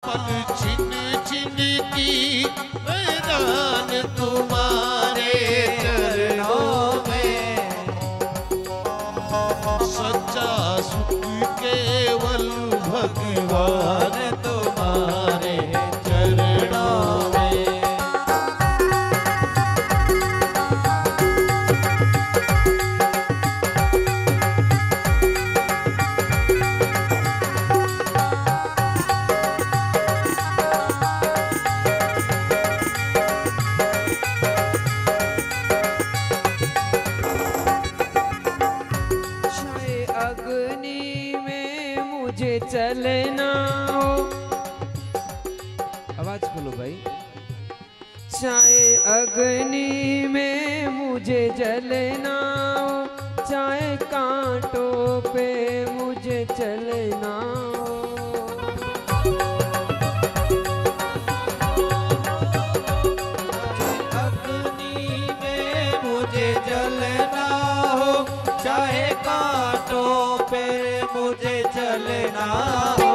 पल छिन छिन की मैदान तुम्हारे चरणों में, सच्चा सुख केवल भगवान तुम्हारे चरणों में। चलना हो, आवाज खोलो भाई। चाहे अग्नि में मुझे जलना हो, चाहे कांटों पे मुझे चलना हो। अग्नि में मुझे जलना हो, चाहे कांटों पे मुझे चलना हो,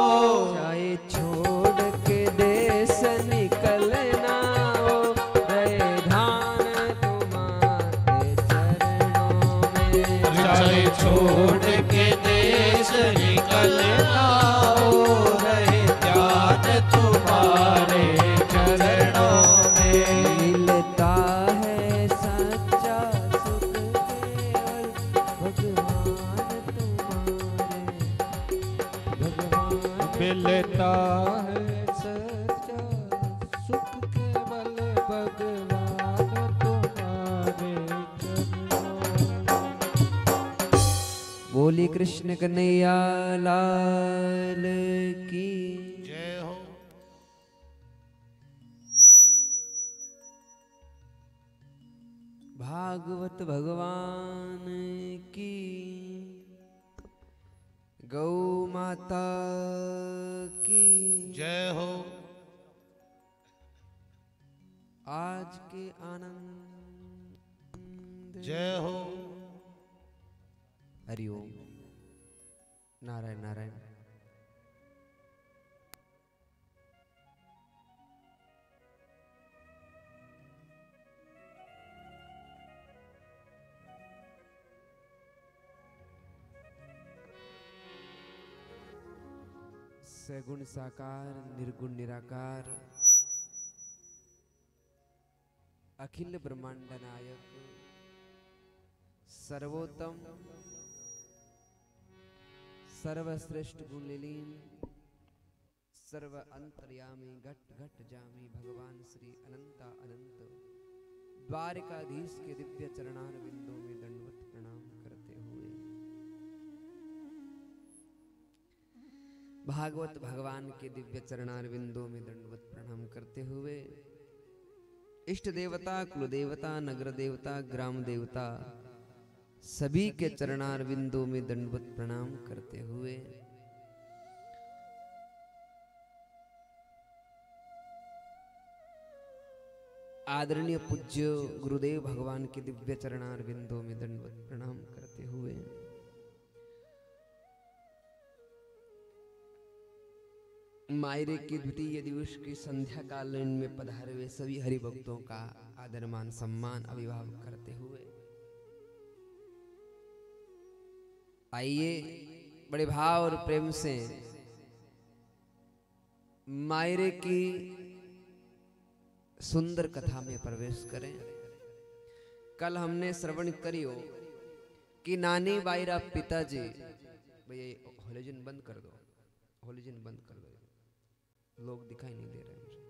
चाहे छोड़ के देश निकलना हो, रहे ध्यान तुम्हारे चरणों में। चाहे छोड़ के देश निकलना हो, रहे ध्यान तुम्हारे चरणों में। मिलता है सच्चा सुख केवल भगवान तुम्हारे, मिलता है सच्चा सुख केवल भगवान तुम्हारे चरणों। बोली कृष्ण कन्हैया लाल की जय हो। भागवत भगवान की, गौ माता की जय हो। आज के आनंद जय हो। हरिओम। नारायण नारायण। सगुण साकार निर्गुण निराकार अखिल ब्रह्मांड नायक सर्वोत्तम सर्वश्रेष्ठ गुणलीन सर्व अंतर्यामी घट घट जामी भगवान श्री अनंता अनंत द्वारिकाधीश के दिव्य चरणार बिंदों में दंडवत प्रणाम करते हुए भागवत भगवान के दिव्य चरणार बिंदों में दंडवत प्रणाम करते हुए इष्ट देवता कुल देवता नगर देवता ग्राम देवता सभी के चरणार बिंदों में दंडवत प्रणाम करते हुए आदरणीय पूज्य गुरुदेव भगवान के दिव्य चरणार बिंदों में दंडवत प्रणाम करते हुए मायरे के द्वितीय दिवस की संध्या कालीन में पधारे हुए सभी हरि भक्तों का आदर मान सम्मान अभिवादन करते हुए आइए बड़े भाव और प्रेम से मायरे की सुंदर कथा में प्रवेश करें। कल हमने श्रवण करियो कि नानी बायरा पिताजी, भैया हॉलोजन बंद कर दो, हॉलोजन बंद कर दो, लोग दिखाई नहीं दे रहे मुझे।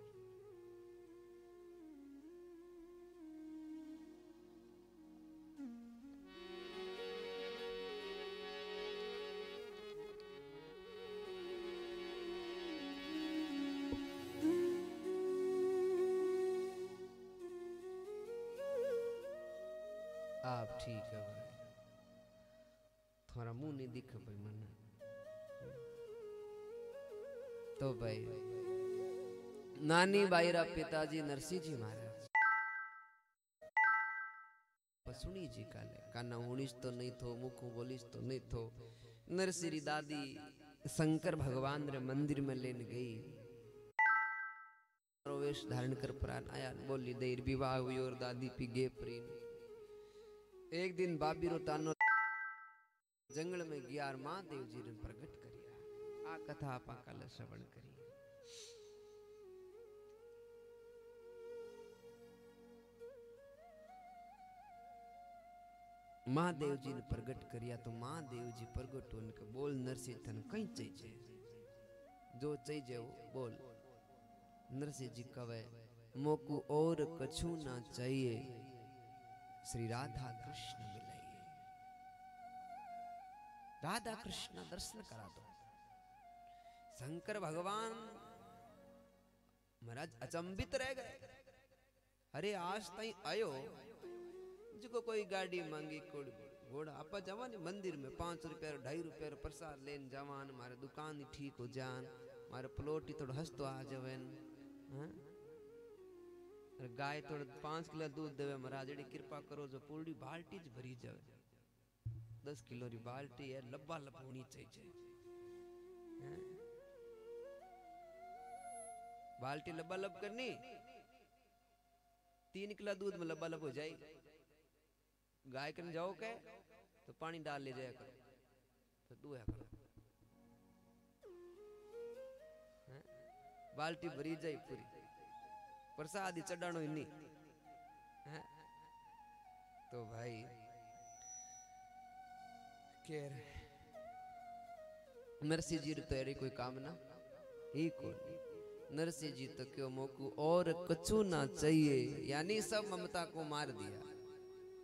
आप ठीक है भाई, थोड़ा मुंह नहीं दिख भाई मन। तो भाई नानी बायरा पिताजी नरसिंह जी महाराज सुनी जी काले काना होनीस तो नहीं थो मुखो बोलीस तो नहीं थो। नरसिंह दादी शंकर भगवान रे मंदिर में लेन गई वेश धारण कर प्राण आया बोली देर विवाह हुई और दादी पी गे प्रीन। एक दिन बाबी रो तानो जंगल में गया और महादेव जी ने प्रकट करिया। आ कथा आपा कल श्रवण करी। महादेव जी ने प्रकट करिया तो महादेव जी प्रकट होने बोल नरसिंह थन कहीं चाहिए जो चाहिए वो बोल। नरसिंह जी कवे मोकू और कछु ना चाहिए श्री राधा कृष्ण मिलाइए। राधा कृष्ण दर्शन करा दो। शंकर भगवान महाराज अचंबित रह गए। अरे आज तई आयो जिको कोई गाड़ी मांगी कोई घोड़ा आप जवान मंदिर में 5 रुपया 2.5 रुपया प्रसाद लेन जवान मारे दुकान ठीक हो जान मारे प्लॉट थोड़ा हंसतो आ जावन। गाय थोड़ा 5 किलो दूध देवे महाराज एडी कृपा करो जो पूरी बाल्टी ज भरी जावे। 10 किलो री बाल्टी है लब्बा लब होनी चाहिए। बाल्टी लब्बा लब करनी 3 किलो दूध में लब्बा लब हो जाए। गाय कन जाओ के तो पानी डाल ले जाया करो तो दुआ करो। बाल्टी भरी जाए पूरी प्रसाद ही चढ़ानो ही नहीं। तो भाई केर नरसिंह जी तो एरी कोई काम ना ही कौन। नरसिंह जी तो क्यों मोकू और कछु ना चाहिए यानी सब ममता को मार दिया।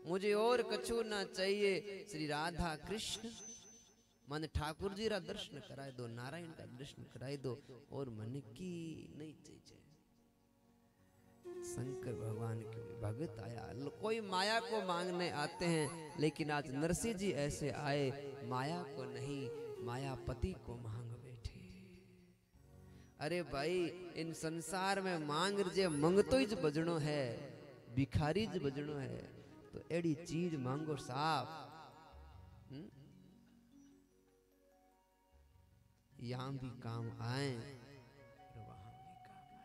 मुझे और कछु ना चाहिए श्री राधा कृष्ण मन ठाकुर जी रा दर्शन कराए दो नारायण का दर्शन कराए दो और मन की नहीं चाहिए। शंकर भगवान के भगत आया। कोई माया को मांगने आते हैं लेकिन आज नरसिंह जी ऐसे आए माया को नहीं मायापति को मांग बैठे। अरे भाई इन संसार में मांग जे मंगतो ही बजनो है भिखारी ज बजनो है तो एड़ी चीज मांगो साफ। यहां भी काम आए और वहां भी काम आए।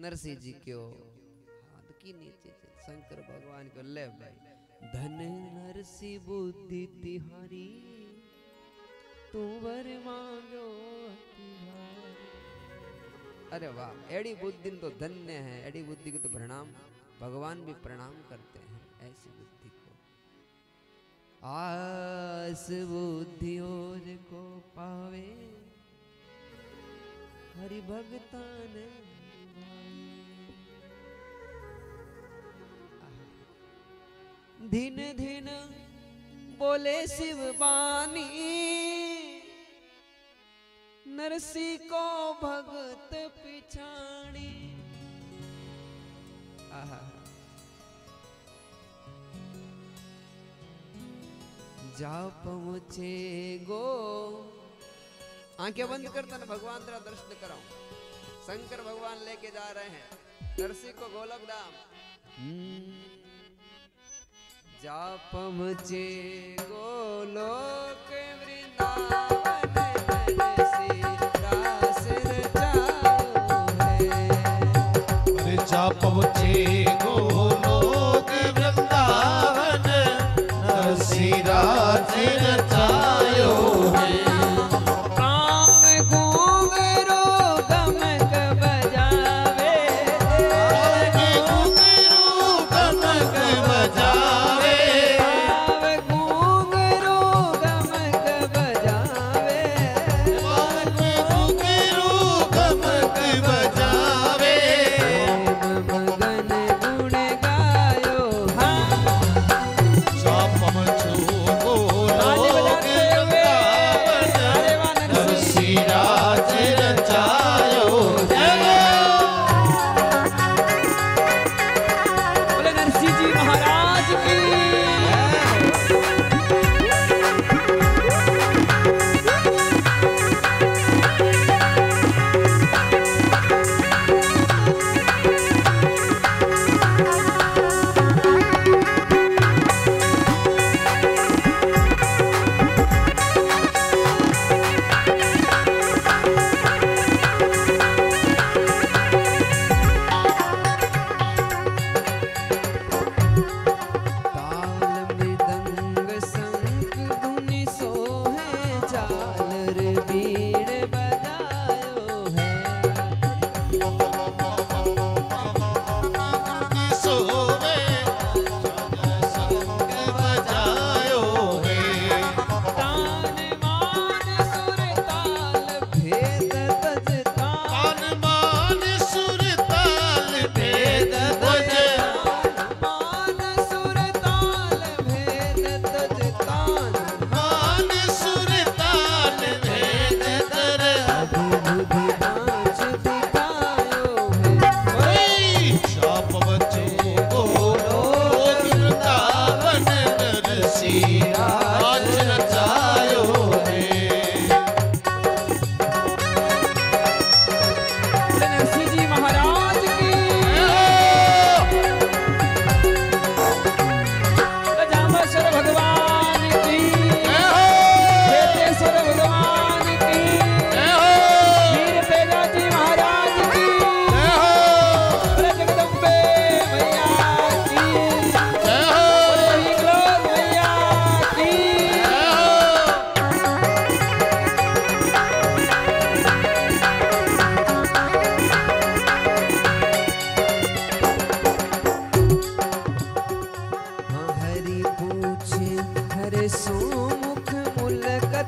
नरसिंह जी क्यों हाथ की नीचे शंकर भगवान को ले भाई धन नरसिंह बुद्धि तिहारी तू वर मांगो तिहारी। अरे वाह एड़ी बुद्धि तो धन्य है। एड़ी बुद्धि को तो प्रणाम भगवान भी प्रणाम करते हैं। ऐसी बुद्धि को आस बुद्धि और को पावे हरि भगतान धीन धीन बोले शिव बानी नरसिंह को भगत पिछाड़ी। जा पहुंचे गो आंखें बंद करता ना भगवान तेरा दर्शन कराऊं। शंकर भगवान लेके जा रहे हैं नरसिंह को गोलक धाम। जा पहुंचे गोलोक वृंदावन जा पहुँचे गोलोक वृंदावन नरसिंह राज रचायो है। मगन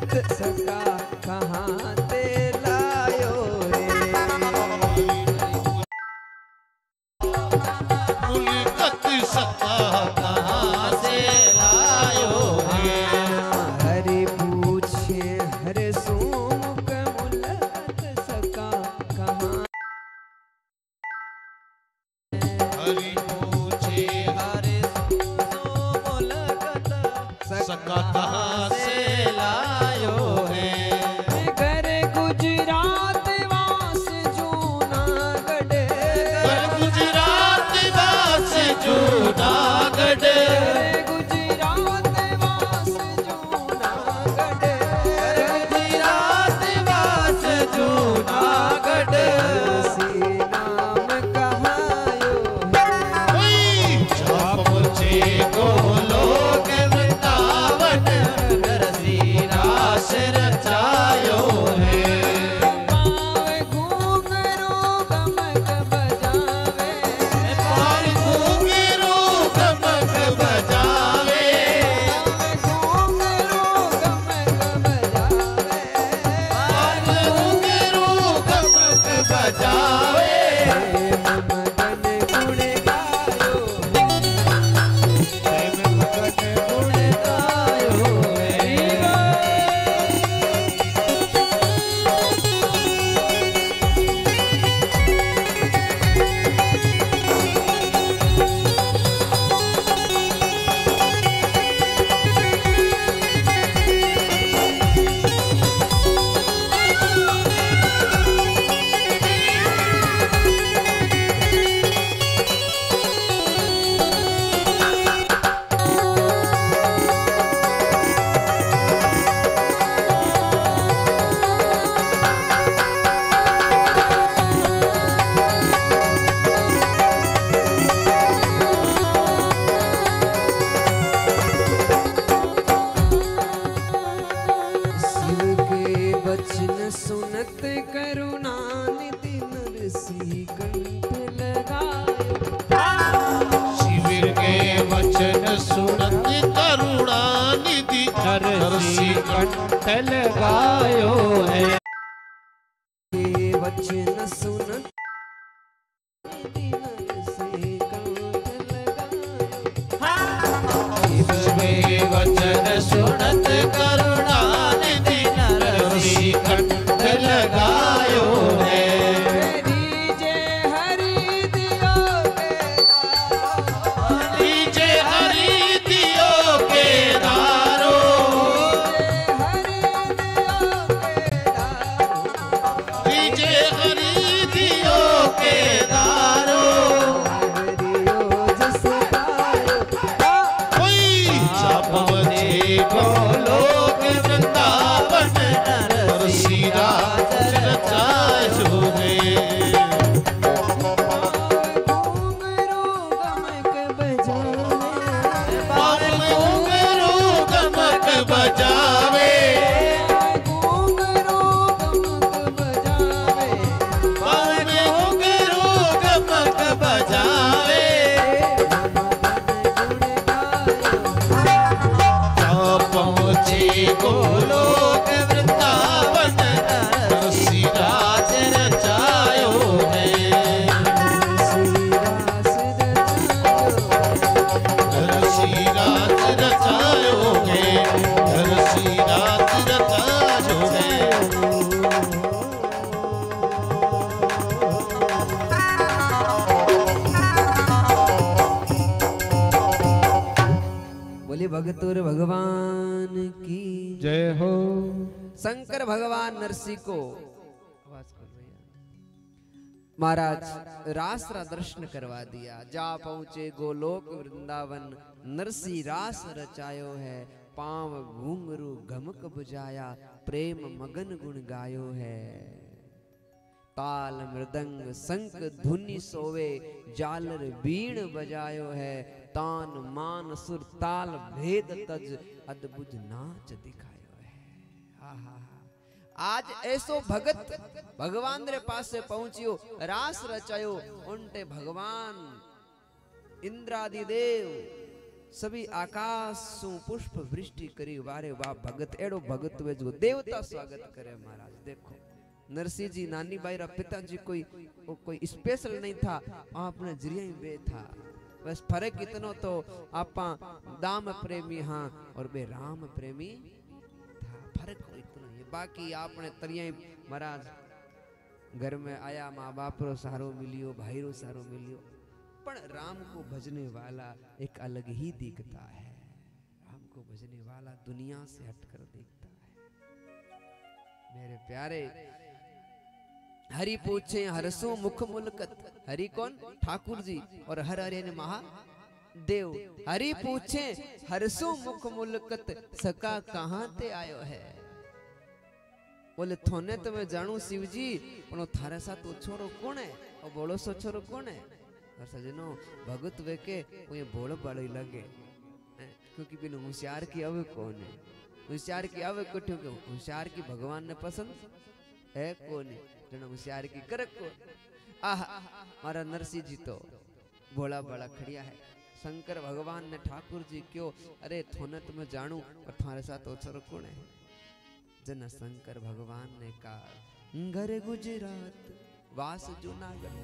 सका कहाँ ते लायो रे। मुल्कत सका कहाँ से लायो है। हरि पूछे हर सोमुख मुल्कत सका कहाँ। हरि पूछे हरे मुल्कत सका कहाँ से लायो है। घर गुजरात वास जूनागढ़। घर गुजरात वास जूनागढ़। गुजरात वास जूनागढ़। गुजरात वास जूनागढ़। सी नाम कहायो है। जा पहुँचे गोलोक वृंदावन नरसी रास रचायो है। पावे घूंघरू गमक बजावे। पार घूंघरू गमक बजावे। पावे घूंघरू गमक बजावे। पार घूंघरू गमक बजावे। मगन गुण गायो। मगन गुण गायो है। शिव के वचन सुनत करुणा निधि नरसी कंठ लगायो। शिविर के वचन सुनत करुणा निधि नरसी कंठ लगायो है। के वचन सुनत निधि नरसी कंठ लगायो। शिव के वचन सुनत करुणा निधि नरसी कंठ लगायो है। रीजे हरि दियो के नीचे हरि दियो के दारो। नीचे हरि दियो के दारो। कोई चापवचे गोलोक वृंदावन नरसी रास रचायो है। पावन घुंघरू गमक बजावे। पावन घुंघरू गमक बजावे। जा पहुँचे गोलोक वृंदावन नरसी रास रचायो है। नरसी रास रचायो है। नरसी रास रचायो है। बोले भगतुर भगवान की जय हो। शंकर भगवान नरसिंह को आवाज खोल भैया। महाराज रास रा दर्शन करवा दिया। जा पहुँचे गोलोक वृंदावन नरसी रास रचायो है। पांव घुंघरू गमक बुझाया प्रेम मगन गुण गायो है। ताल मृदंग शंख धुनि सोवे जालर बीण बजायो है। तान मान सुर ताल भेद तज अद्भुत नाच दिखायो है। आज ऐसो भगत भगवान रे पास से पहुंचियो रास रचायो उनटे भगवान इंद्रादि देव सभी आकाश सु पुष्प वृष्टि करी वारे वाह भगत एड़ो भगत वे जो देवता स्वागत करे महाराज। देखो नरसिंह जी नानी बाई रा पिताजी कोई स्पेशल नहीं था, आपने जरिया ही वे था। बस फर्क इतना तो आपा दाम प्रेमी हाँ और बे राम प्रेमी था, फर्क इतना ही। बाकी आपने तरिया महाराज घर में आया माँ बाप रो सहारो मिलियो, भाई रो सहारो मिलियो, पर राम को भजने वाला एक अलग ही दिखता है। राम को भजने वाला दुनिया से हटकर दिखता है। मेरे प्यारे हरि पूछे हरसो मुख मुलकत, हरि कौन? ठाकुर जी। और हर हरे ने महादेव। हरि पूछे हरसो मुख मुलकत, सका कहां ते आयो है। बोले थोने तो मैं जानू शिव जी, पर थारे साथ वो छोरो कौन है? और बोलो सो छोरो कौन है? और सजनो भगत वे के वो ये बोल बड़े लगे, क्योंकि बिन होशियार की अब कौन है? होशियार की अब को क्योंकि होशियार की भगवान ने पसंद है कौन है? जन होशियार की करक को। आह हमारा नरसिंह जी तो भोला बड़ा खड़िया है। शंकर भगवान ने ठाकुर जी क्यों, अरे थोने तो मैं जानू और तुम्हारे साथ ओछर कौन है? जन शंकर भगवान ने कहा घर गुजरात वास जूनागढ़,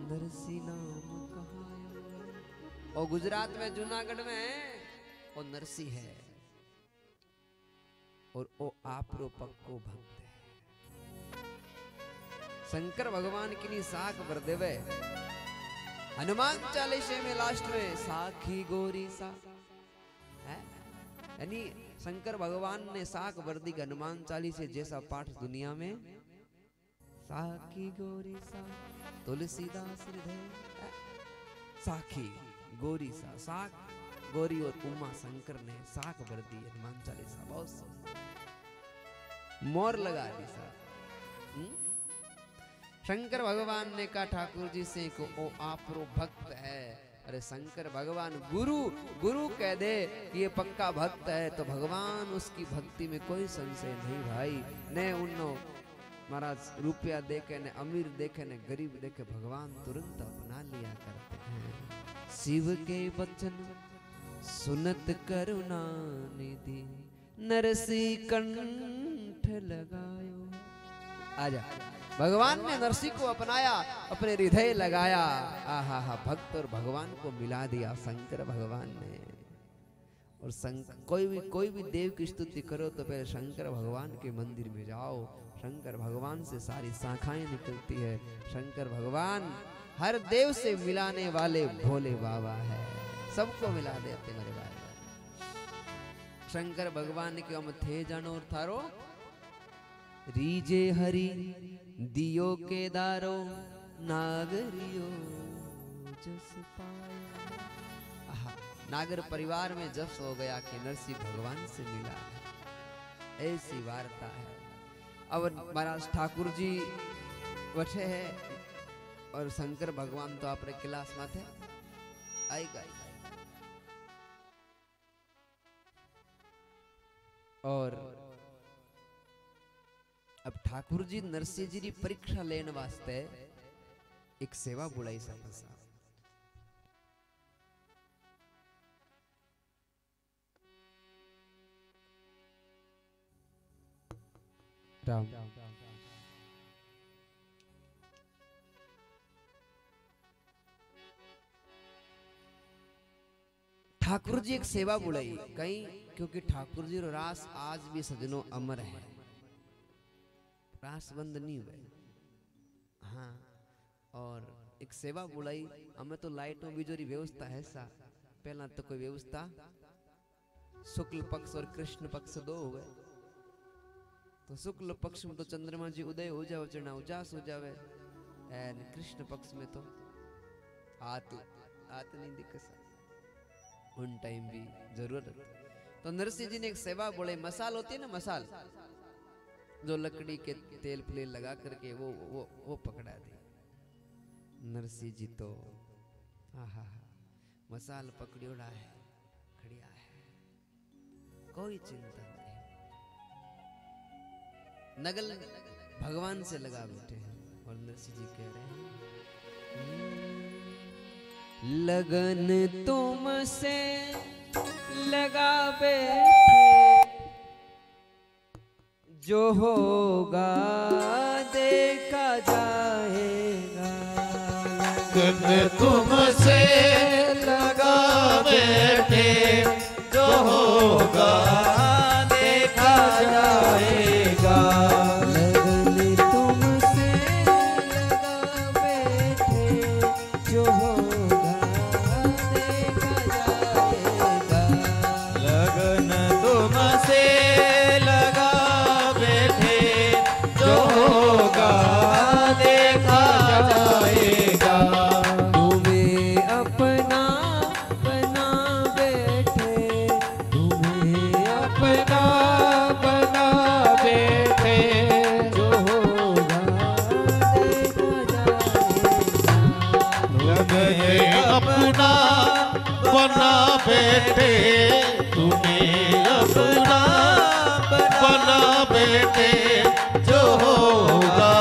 नरसिंह नाम कहायो। और गुजरात में जूनागढ़ में और नरसिंह है, और ओ आपरो पक्को भक्त है। शंकर भगवान की नी साख भर देवे। हनुमान चालीसे में लास्ट में साखी गोरी सा है, यानी शंकर भगवान ने साख भर दी। हनुमान चालीसे जैसा पाठ दुनिया में साखी गोरी सा तुलसीदास हृदय, साखी गोरी सा, साख गोरी और उमा शंकर ने साख भर दी हनुमान चालीसा। बहुत मोर लगा दी सा। शंकर भगवान ने कहा ठाकुर जी से को ओ आपरो भक्त है। अरे शंकर भगवान गुरु कह दे कि ये पक्का भक्त है तो भगवान उसकी भक्ति में कोई संशय नहीं भाई। ने उन्नो महाराज रुपया देखे ने अमीर देखे ने गरीब देखे, भगवान तुरंत अपना लिया करते हैं। शिव के वचन सुनत करुणा निधि, नरसिंह कंठ लगायो। आजा भगवान ने नरसिंह को अपनाया, अपने हृदय लगाया। आहा हा, भक्त और भगवान को मिला दिया शंकर भगवान ने। और कोई भी देव की स्तुति करो तो पहले शंकर भगवान के मंदिर में जाओ। शंकर भगवान से सारी शाखाएं निकलती है। शंकर भगवान हर देव से मिलाने वाले भोले बाबा है, सबको मिला देते मेरे भाई। शंकर भगवान के हम थे जानो और थारो रीजे हरि दियो के दारो, नागरियो जस पाया। नागर परिवार में जस हो गया कि नरसिंह भगवान से मिला, ऐसी वार्ता है। अब महाराज ठाकुर जी बैठे हैं और शंकर भगवान तो अपने क्लास में थे। आएगा और अब ठाकुर जी नरसिंह जी की परीक्षा लेने वास्ते एक सेवा बुलाई सा। राम ठाकुर जी एक सेवा बुलाई कहीं, क्योंकि ठाकुर जी रास आज भी सजनों अमर है, रास बंद नहीं हुए। हाँ, और एक सेवा बुलाई। हमें तो लाइटों बिजोरी व्यवस्था है सा, पहला तो कोई व्यवस्था शुक्ल पक्ष और कृष्ण पक्ष दो हुए। तो शुक्ल पक्ष में तो चंद्रमा जी उदय हो जाओ, चढ़ना उजास हो जावे, एंड कृष्ण पक्ष में तो आत नहीं दिखे उन टाइम भी जरूरत। तो नरसिंह जी ने एक सेवा बोले, मसाल होती है ना, मसाल जो लकड़ी के तेल प्लेल लगा करके वो पकड़ा दी। नरसिंह जी तो आहा मसाल पकड़ियोड़ा है, खड़िया है, कोई चिंता नहीं। नगल भगवान से लगा बैठे हैं और नरसिंह जी कह रहे हैं लगन तुमसे लगा बैठे, जो होगा देखा जाएगा। लगन तुमसे लगा बैठे, जो होगा देखा जाएगा। लगन तुमसे लगा बैठे, जो होगा देखा जाएगा। लगन तुमसे लगा बैठे, जो होगा देखा जाएगा। तुम्हें अपना बना बैठे, तुम्हें अपना बना बैठे, जो होगा देखा जाएगा। तुम्हें अपना बना बैठे, तुम्हें अपना बना बैठे, जो होगा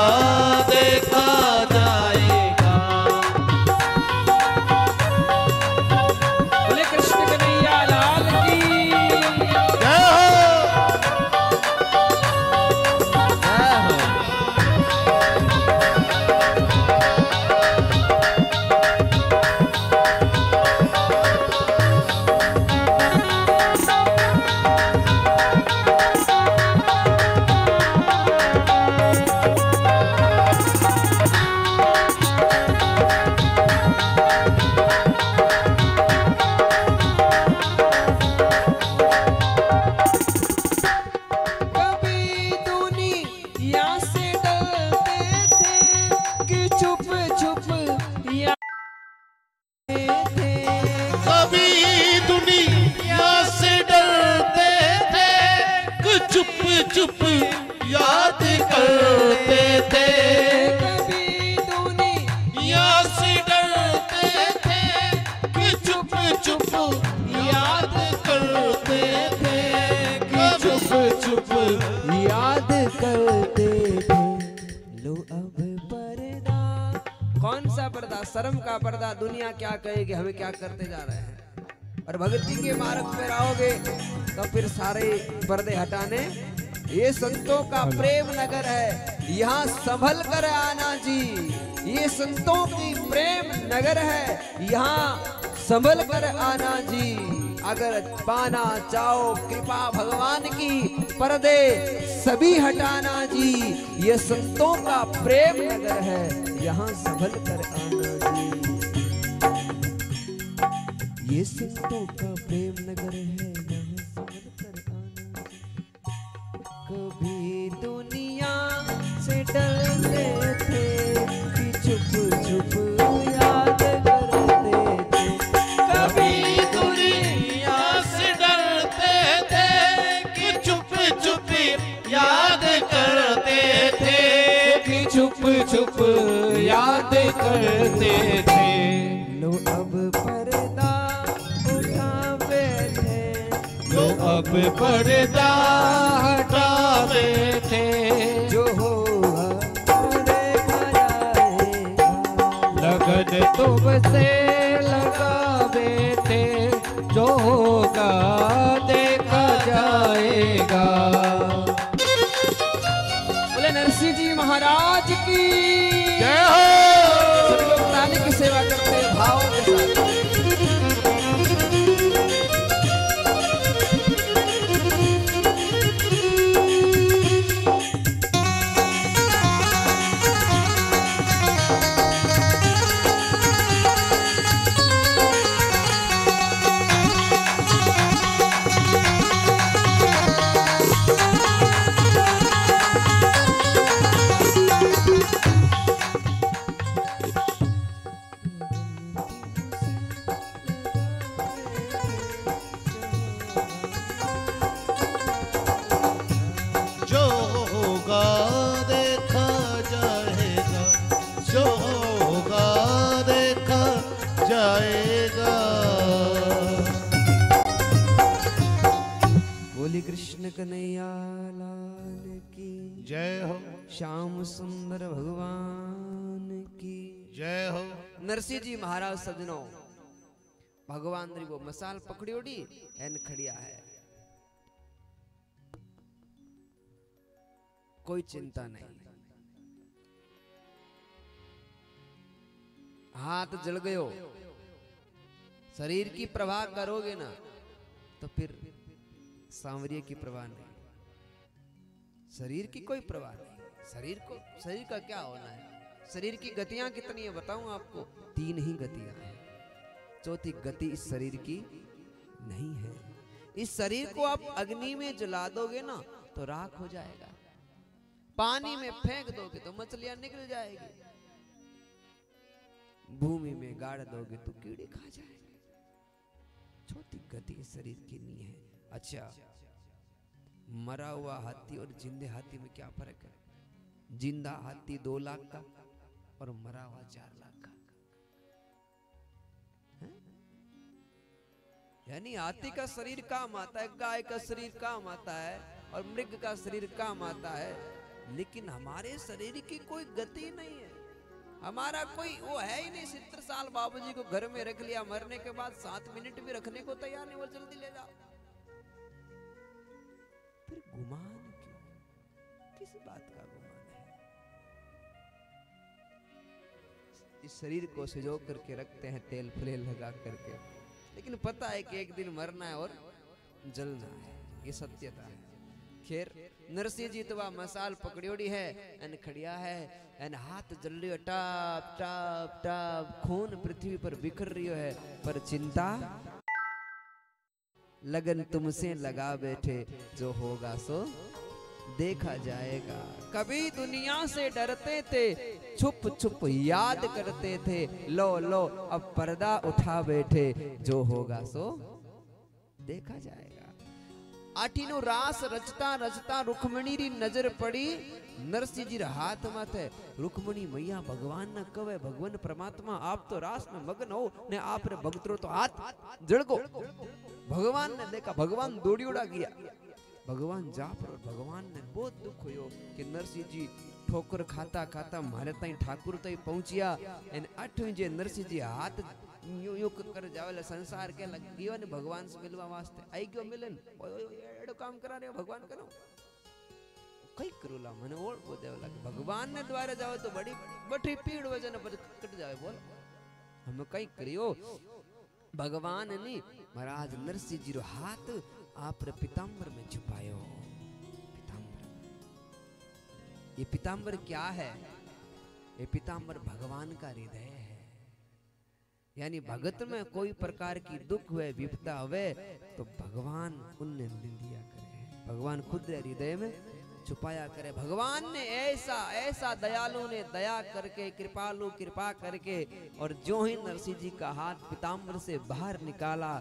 देखा जाएगा। बोले कृष्ण कन्हैया लाल की जय हो। जय हो। कभी दुनिया से डरते थे कि चुप चुप या थे। कभी दुनिया से डरते थे, कि चुप चुप याद करते थे। कभी दुनिया दुनिया से डरते थे, कि चुप चुप याद करते थे। कि चुप चुप याद करते थे। लो अब पर्दा, कौन सा पर्दा? शर्म का पर्दा। दुनिया क्या कहेगी, हमें क्या करते जा रहे हैं। और भक्ति के मार्ग पे आओगे तो फिर सारे पर्दे हटाने। ये संतों का प्रेम नगर है, यहाँ संभल कर आना जी। ये संतों की प्रेम नगर है, यहाँ संभल कर आना जी। अगर पाना चाहो कृपा भगवान की, पर्दे सभी हटाना जी। ये संतों का प्रेम नगर है, यहाँ संभल कर आना जी। ये संतों का प्रेम नगर है, यहाँ संभल कर आना जी। कभी दुनिया से डरते थे कि चुप चुप याद करते थे। कभी दुनिया से डरते थे, कि चुप चुप याद करते थे। कि चुप चुप याद करते थे। लो अब पर्दा उठा बैठे, लो अब पर्दा हटा बैठे, जो होगा देखा जाएगा। लगन तुमसे लगा बैठे, जो होगा देखा जाएगा। बोले नरसिंह जी महाराज की जय हो। सभी लोग रानी की सेवा करते हैं भाव के साथ। जो होगा देखा जाएगा, जो होगा देखा जाएगा। बोली कृष्ण कन्हैया लाल की जय हो। श्याम सुंदर भगवान की जय हो। नरसिंह जी महाराज सजनों भगवान री वो मसाल पकड़ियोड़ी एन खड़िया है, कोई चिंता नहीं। हाथ जल गयो, शरीर की प्रवाह करोगे ना तो फिर सांवरिय की प्रवाह नहीं, शरीर की कोई प्रवाह नहीं। शरीर का क्या होना है? शरीर की गतियां कितनी है बताऊं आपको? 3 ही गतियां हैं, चौथी गति इस शरीर की नहीं है। इस शरीर को आप अग्नि में जला दोगे ना तो राख हो जाएगा, पानी में फेंक दोगे तो मछलियां निकल जाएगी, भूमि में गाड़ दोगे तो कीड़े खा जाएंगे। चौथी गति इस शरीर की नहीं है। अच्छा, मरा हुआ हाथी और जिंदे हाथी में क्या फर्क है? जिंदा हाथी 2 लाख का और मरा हुआ 4 लाख का है? यानी हाथी का शरीर काम आता है, गाय का शरीर काम आता है और मृग का शरीर काम आता है, लेकिन हमारे शरीर की कोई गति नहीं है। हमारा कोई वो है ही नहीं। 70 साल बाबूजी को घर में रख लिया, मरने के बाद 7 मिनट भी रखने को तैयार नहीं, वो जल्दी ले जाओ। फिर गुमान क्यों? किस बात का गुमान है? इस शरीर को सजो करके रखते हैं तेल फुले लगा करके, लेकिन पता है कि एक दिन मरना है और जलना है, ये सत्यता है। खैर नरसिंह जी तो मसाल पकड़ियोड़ी है एन खड़िया है एन हाथ जल रही है, टाप टाप टाप खून पृथ्वी पर बिखर रही है, पर चिंता लगन तुमसे लगा बैठे, जो होगा सो देखा जाएगा। कभी दुनिया से डरते थे, छुप छुप याद करते थे, लो लो अब पर्दा उठा बैठे, जो होगा सो देखा जाएगा। आठीनो रास रचता रचता रुक्मणी री नजर पड़ी नरसिंह जी हाथ माथे। रुक्मणी मैया भगवान न कवे, भगवान परमात्मा आप तो रास में मगन हो ने आप रे भगतरो तो हाथ जड़को। भगवान ने देखा, भगवान दौड़ी उड़ा गया, भगवान जा पर भगवान ने बहुत दुख हुयो कि नरसिंह जी ठोकर खाता खाता मारे ताई ठाकुर ताई पहुंचिया एन 8 जे नरसिंह जी हाथ यूं यूं कर जावेला संसार के लग गयो ने भगवान से मिलवा वास्ते आई गयो मिलन। एड़ो काम करा रे भगवान करो कई करूला मने और वो देवला भगवान ने द्वारे जाओ तो बड़ी बड़ी पीड़ वजन पर कट जावे। बोल हम कई करियो भगवान ने महाराज नरसिंह जी रो हाथ आप रे पीतांबर में छुपायो। पीतांबर, ये पीतांबर क्या है? ये पीतांबर भगवान का हृदय है। यानी भगत में कोई प्रकार की दुख हुए विपदा हुए तो भगवान उन्हें दिया करे, भगवान खुद हृदय में छुपाया करे। भगवान ने ऐसा ऐसा दयालु ने दया करके कृपालु कृपा करके और जो ही नरसिंह जी का हाथ पीतांबर से बाहर निकाला,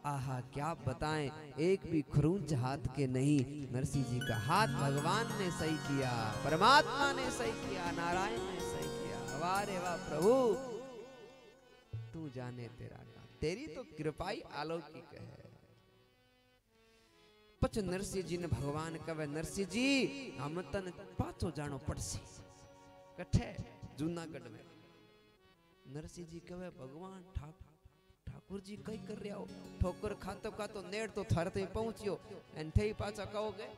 आहा क्या बताएं, एक भी खरूंच हाथ के नहीं। नरसिंह जी का हाथ भगवान ने सही किया, परमात्मा ने सही किया, नारायण ने सही किया। वारे वाह प्रभु तू जाने तेरा काम, तेरी तो कृपा ही अलौकिक है। पछ नरसिंह जी ने भगवान कहे नरसिंह जी हम तन पाछो जानो पड़सी कठे जूनागढ़ में। नरसिंह जी कहे भगवान ठाकुर जी कई कर रहा हो, ठोकर खातो खातो नेड़ तो थार ते पहुंचियो एन थे पाछा कहोगे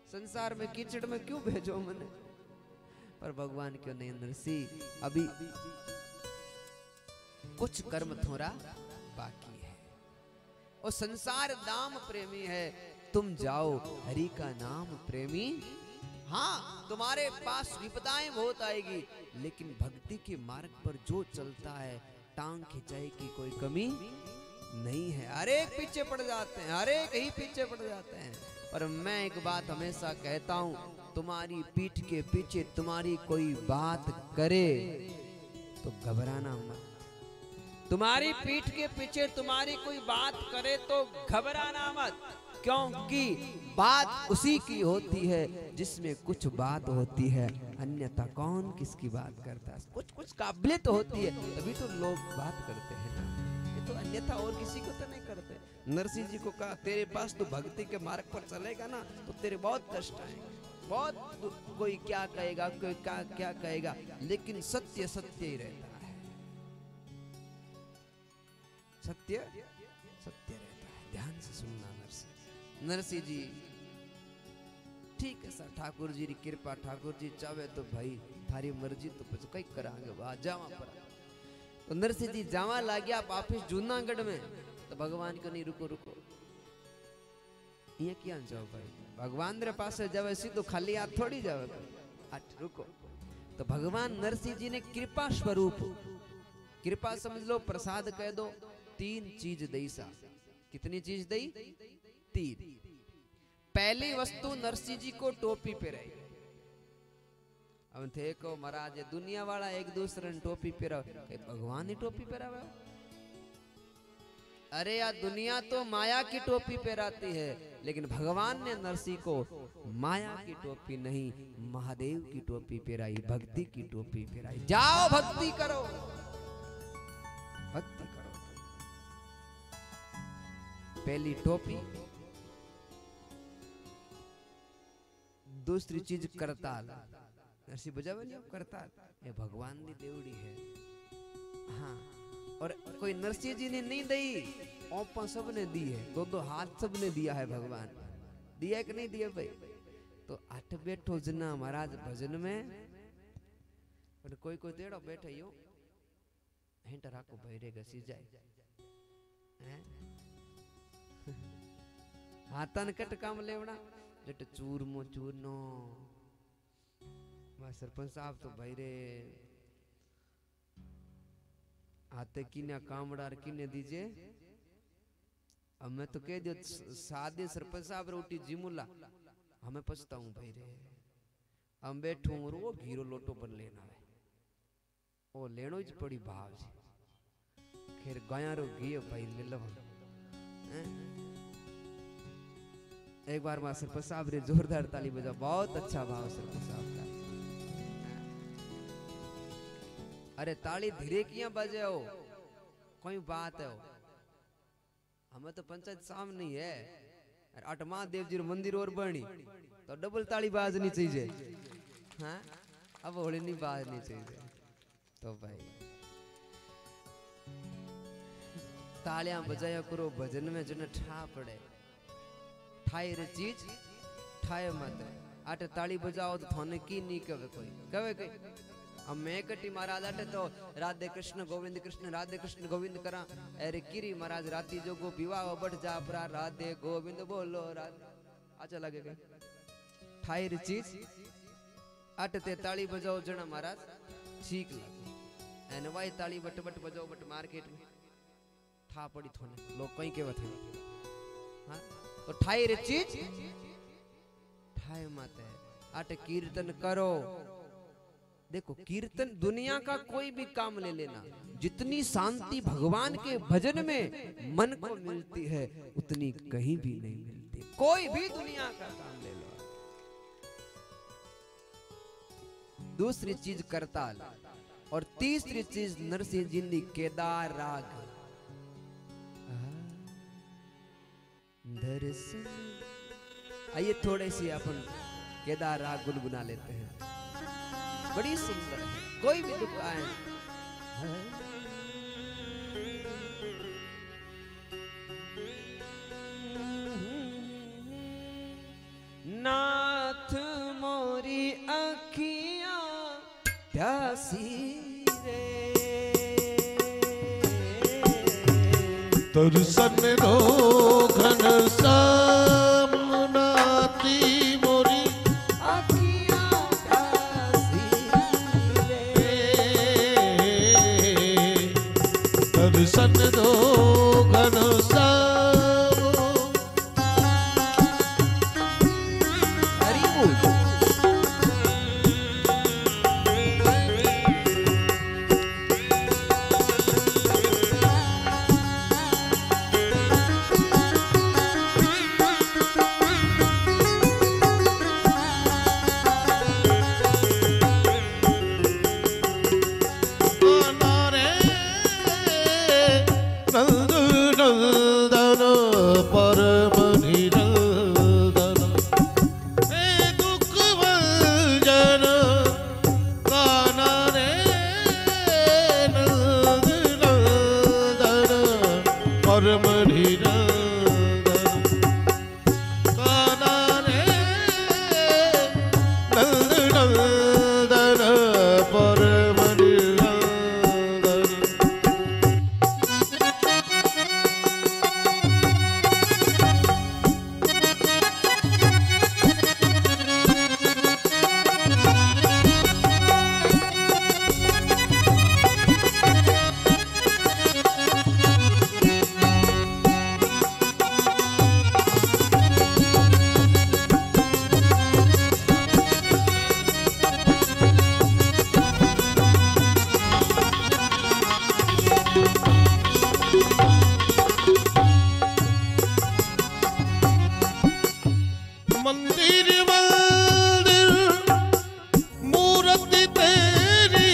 संसार में कीचड़ में क्यों भेजो मने? पर भगवान क्यों नहीं नरसिंह अभी कुछ कर्म थोड़ा बाकी है और संसार दाम प्रेमी है, तुम जाओ हरि का नाम प्रेमी। हाँ तुम्हारे पास विपदाएं बहुत आएगी, लेकिन भक्ति के मार्ग पर जो चलता है टांग खिंचाई की कोई कमी नहीं है। हर एक पीछे पड़ जाते हैं, हर एक ही पीछे पड़ जाते हैं। पर मैं एक बात हमेशा कहता हूं, तुम्हारी पीठ के पीछे तुम्हारी कोई बात करे तो घबराना मत। तुम्हारी पीठ के पीछे तुम्हारी कोई बात करे तो घबराना मत, क्योंकि बात उसी की होती है जिसमें कुछ बात होती है, अन्यथा कौन किसकी बात करता है। कुछ कुछ काबिलियत होती है तभी तो लोग बात करते हैं ना, ये तो अन्यथा और किसी को तो नहीं करते। नरसिंह जी को कहा तेरे पास तो भक्ति के मार्ग पर चलेगा ना तो तेरे बहुत कष्ट आएंगे, बहुत कोई क्या कहेगा कोई क्या कहेगा, लेकिन सत्य सत्य ही रहता है। सत्य सत्य रहता है। ध्यान से सुनना नरसिंह। नरसिंह जी ठीक है सर, ठाकुर जी की कृपा, ठाकुर जी चाहे तो भाई थारी मर्जी, तो कुछ कई करांगे वहां जावा पर। तो नरसिंह जी जावा लाग गया वापिस जूनागढ़ में। तो भगवान को नहीं रुको रुको, ये क्या जाओ भाई, भगवान रे पास जावे सीधो खाली हाथ थोड़ी जावे, हट रुको। तो भगवान नरसिंह जी ने कृपा स्वरूप, कृपा समझ लो प्रसाद कह दो, 3 चीज दई सा। कितनी चीज दई? 3। पहली वस्तु नरसिंह जी को टोपी पहराई। अब थे को महाराज दुनिया वाला एक दूसरे ने टोपी पहरा, भगवान ही टोपी पहरावे। अरे यार दुनिया तो माया की टोपी पहराती है, लेकिन भगवान ने नरसिंह को माया की टोपी नहीं, महादेव की टोपी पहराई, भक्ति की टोपी पहराई। जाओ भक्ति करो, भक्ति करो। पहली टोपी। दूसरी चीज करताल। नरसिंह बजावे नहीं करताल, ये भगवान की देवड़ी है। हाँ, और कोई नरसिंह जी ने नहीं दी, ओपा सब ने दी है, 2-2 हाथ सब ने दिया है। भगवान दिया कि नहीं दिया भाई? तो 8 बैठो जना महाराज भजन में, पर कोई कोई तेड़ो बैठे यो हेंट राखो भाई रे घसी जाए हाथन कट काम लेवड़ा जट चूरमो चूरनो। सरपंच साहब तो भाई रे हाथे किन्या कामड़ार किन्ने दीजिए। अब मैं तो कह दियो सादे सरपंच साहब रोटी जिमुला, हमें पछताऊं भाई रे। हम बैठू और वो घीरो लोटो पर लेना है, वो लेनो ही पड़ी भाव जी। खैर गाया रो घी भाई ले लो। एक बार मां सरपंच साहब रे जोरदार ताली बजा, बहुत अच्छा भाव सरपंच साहब का। अरे ताली धीरे किया बजे हो, कोई बात है हो। हमें तो पंचायत सामने है, अट महादेव जी मंदिर और बनी तो डबल ताली बाजनी चाहिए। हाँ अब होली नहीं बाजनी चाहिए। तो भाई तालियां बजाया करो भजन में, जो ठा पड़े ठाई रे चीज ठाए मत। आटे ताली बजाओ तो थाने की नहीं कवे कोई, कवे कोई। अब मैं कटी महाराज आटे तो राधे कृष्ण गोविंद कृष्ण राधे कृष्ण गोविंद करा। अरे किरी महाराज राती जो गो विवाह बढ़ जा परा राधे गोविंद बोलो राधे। अच्छा लगेगा ठाई रे चीज आटे ते ताली बजाओ जना महाराज ठीक लगे। एन वाई ताली बट बट बजाओ बट मार्केट में ठा पड़ी थोने लोग कहीं के थे। हाँ तो ठाई रे चीज ठाए मत है। आटे कीर्तन करो। देखो कीर्तन दुनिया का कोई भी काम ले लेना, जितनी शांति भगवान के भजन में मन को मिलती है उतनी कहीं भी नहीं मिलती। कोई भी दुनिया का काम ले लो। दूसरी चीज करताल और तीसरी चीज नरसिंह जी ने केदार राग। दर्शन आइए थोड़े से अपन केदार राग गुनगुना लेते हैं, बड़ी सुंदर है। कोई भी दुख आए नाथ मोरी अखियां प्यासी रे, दर्शन रो घन श्याम नाती मोरी अखियां प्यासी रे, दर्शन दो घन श्याम। हरि बोल। मंदिर मंदिर मूर्ति तेरी,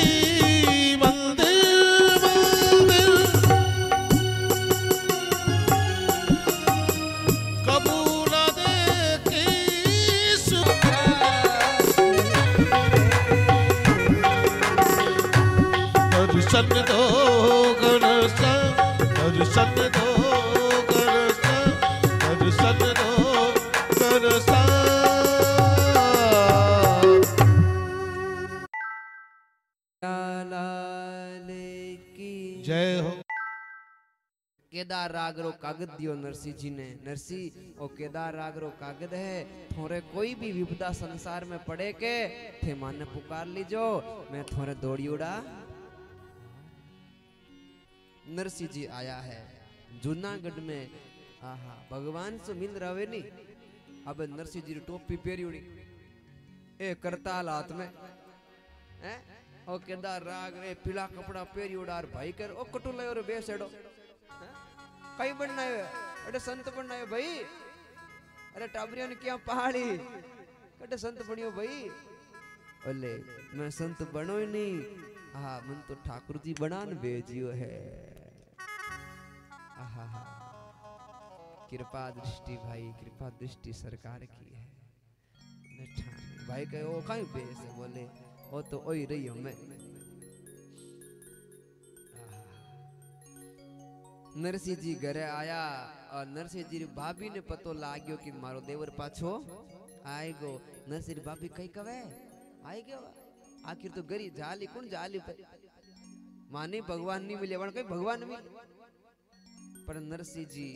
मंदिर मंदिर कबू न देखी दर्शन दो दर्शन, दर्शन दो दर्शन, दर्शन दो दर्शन। लाल की जय हो। केदार राग रो कागद दियो नरसिंह जी ने। नरसिंह ओ केदार राग रो कागद है, थोड़े कोई भी विपदा संसार में पड़े के थे माने पुकार लीजो, मैं थोड़े दौड़ी उड़ा। नरसिंह जी आया है जूनागढ़ में। आहा भगवान से मिल रहे नहीं। अब नरसिंह जी टोपी पहरी उड़ी, ए करताल हाथ में हैं, ओ केदार राग रे पीला कपड़ा पहरी उड़ार भाई कर ओ कटु लायो रे बेसेड़ो कई बनना है, अरे संत बनना है भाई, अरे टाबरिया ने क्या पहाड़ी कटे संत बनियो भाई। ओले मैं संत बनो ही नहीं, हाँ मन तो ठाकुर जी बनान भेजियो है। आहा कृपा दृष्टि भाई, कृपा दृष्टि सरकार की है। भाई कहे वो कहीं बेस है, बोले वो तो ओई रही हूं मैं। नरसिंह जी घरे आया और नरसिंह जी भाभी ने पतो लाग्यो कि मारो देवर पाछो आएगो। नरसिंह भाभी कई कवे आई गयो, आखिर तो गरी जाली कौन जाली माने भगवान नहीं मिले वन कई भगवान मिले। पर नरसिंह जी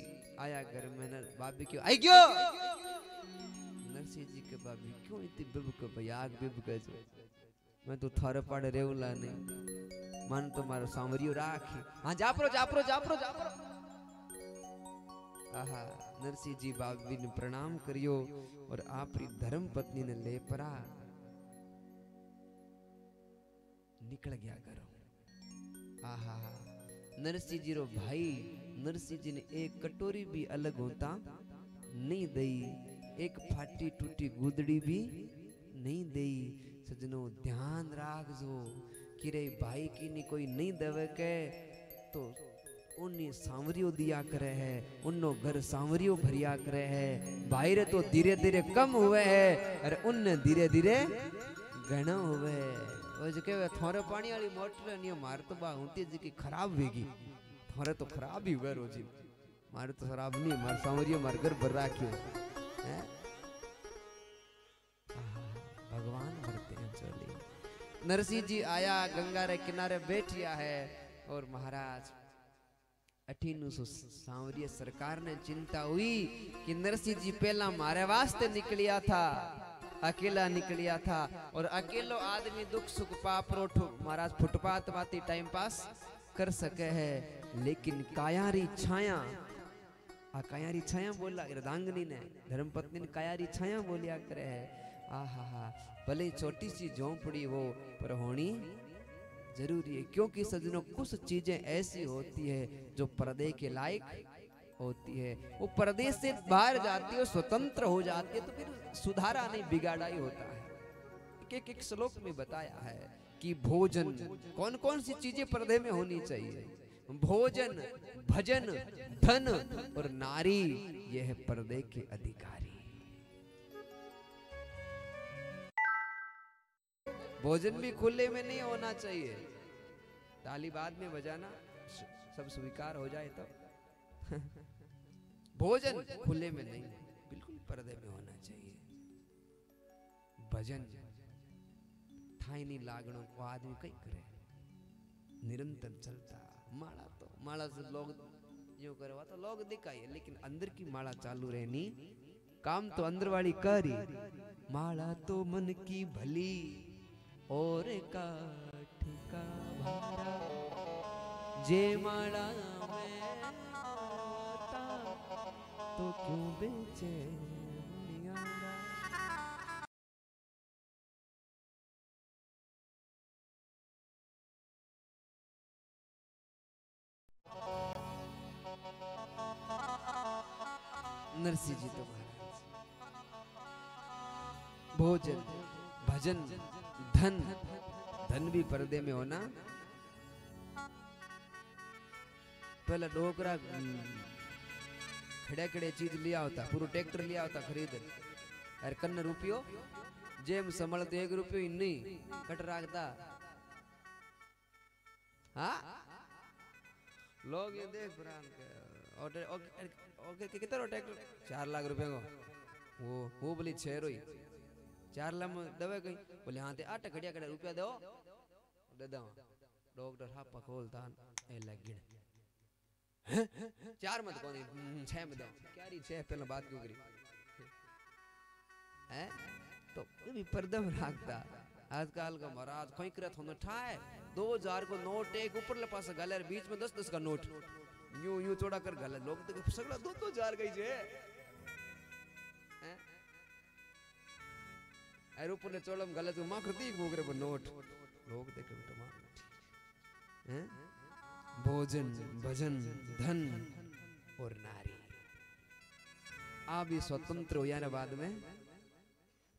आया घर में, भाभी क्यों आई गयो। नरसिंह जी के भाभी क्यों इतनी बिबक भाई आग बिबक जो, मैं तो थारे पाड़े रेवला नहीं, मन तो मारो सांवरियो राखी। हाँ जापरो जापरो जापरो जापरो। आहा नरसिंह जी भाभी ने प्रणाम करियो और आपरी धर्म पत्नी ने ले परा निकल गया घरों। आहा नरसिंह जी रो भाई, नरसिंह जी ने एक कटोरी भी अलग होता नहीं दई, एक फाटी टूटी गुदड़ी भी नहीं दई। सजनो ध्यान राख जो कि रे भाई की नहीं कोई नहीं देवे के तो उन्हें सांवरियो दिया करे है, उन्नो घर सांवरियो भरिया करे है। भाई रे तो धीरे धीरे कम हुए है और उनने धीरे धीरे घना हुए है। वो जो कहे थोड़े पानी वाली मोटर नहीं मार तो बा होती जी की खराब होगी, थोड़े तो खराब ही हुए रोजी, मारे तो खराब नहीं, मार सांवरियो मार घर भर राखियो है। भगवान भरते हैं चोली। नरसिंह जी आया गंगा रे किनारे बैठिया है और महाराज अठीनु सांवरिया सरकार ने चिंता हुई कि नरसिंह जी पहला मारे वास्ते निकलिया था, अकेला निकलिया था और अकेलो आदमी दुख सुख पाप रोठो महाराज फुटपाथ माती टाइम पास कर सके है। लेकिन कायारी छाया, कायारी छाया बोला अर्धांगिनी ने, धर्मपत्नी ने कायारी छाया बोलिया करे है। आहा भले छोटी सी झोंपड़ी हो पर होनी जरूरी है, क्योंकि सजनों कुछ चीजें ऐसी होती है जो पर्दे के लायक होती है। वो पर्दे से बाहर जाती है, स्वतंत्र हो जाती है तो फिर सुधारा नहीं बिगाड़ा ही होता है। एक श्लोक में बताया है कि भोजन कौन कौन सी चीजें पर्दे में होनी चाहिए, भोजन भजन धन और नारी, यह है पर्दे के अधिकारी। भोजन भी खुले में नहीं होना चाहिए, ताली बाद में बजाना सब स्वीकार हो जाए तो भोजन खुले में नहीं, बिल्कुल पर्दे में होना चाहिए। भजन थाई नहीं लागणों को आदमी कई करे, निरंतर चलता। माला तो माला से लोग यूं करवा तो लोग दिखाइए, लेकिन अंदर की माला चालू रहनी, काम तो अंदर वाली करी। माला तो मन की भली और काठ का भारा, जे माला में होता तो क्यों बेचे मुनियारा। नरसिंह जी तो महाराज भोजन भजन धन, धन भी पर्दे में होना। पहला डोकरा खड़े खड़े चीज लिया होता, पूरा ट्रैक्टर लिया होता खरीद, अरे कन्न रुपयो जेम संभल तो 1 रुपयो ही नहीं कट राखता। हाँ लोग ये देख प्राण के और कितना ट्रैक्टर 4 लाख रुपए को, वो बोली 6 रोई 4 लाख में दवा गई, बोले हाँ ते 8 घड़िया घड़िया रुपया दो दे दो। डॉक्टर हापा खोलता ए लगिन 4 मत कोनी 6 में दो, क्या री 6 पहले बात क्यों करी है। तो भी पर्दा में रखता आजकल का महाराज कोई करत होना ठाए 2000 को नोट एक ऊपर ले पास गलर बीच में 10-10 का नोट यूं यूं चौड़ा कर गलत लोग तो सगड़ा 2-2 गई जे अरे ऊपर ले चौड़म गलत मां करती मोगरे पर नोट लोग देखे टमाटर हैं। भोजन भजन धन और नारी आप भी स्वतंत्र हो यार बाद में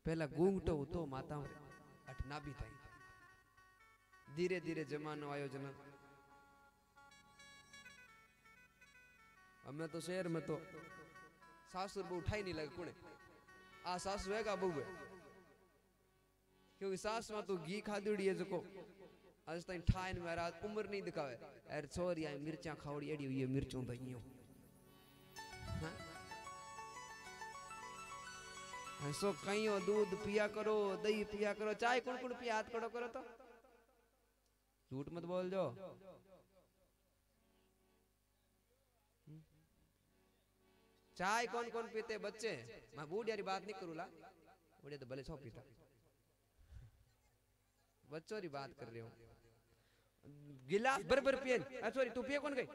पहला गूंगटो तो माता अठना भी था, धीरे धीरे जमानो आयोजन। हमें तो शहर में तो सासुर बहू उठाई नहीं लगे कुड़े आ सासु है का बहू है, क्योंकि सास में तो घी खादी है जो आज तक ठाइन महाराज उम्र नहीं दिखावे अरे छोरी आई मिर्चा खावड़ी एड़ी हुई है मिर्चों दइयो सो कहीं दूध पिया करो दही पिया करो चाय कौन कौन पिया हाथ कड़ो करो तो झूठ मत बोल जो। चाय कौन कौन पीते बच्चे, मैं बूढ़िया बात नहीं करूला, बूढ़े तो भले सौ पीता, बच्चों की बात कर रहे हो। गिलास बरबर पिए, सॉरी तू पिए कौन गई?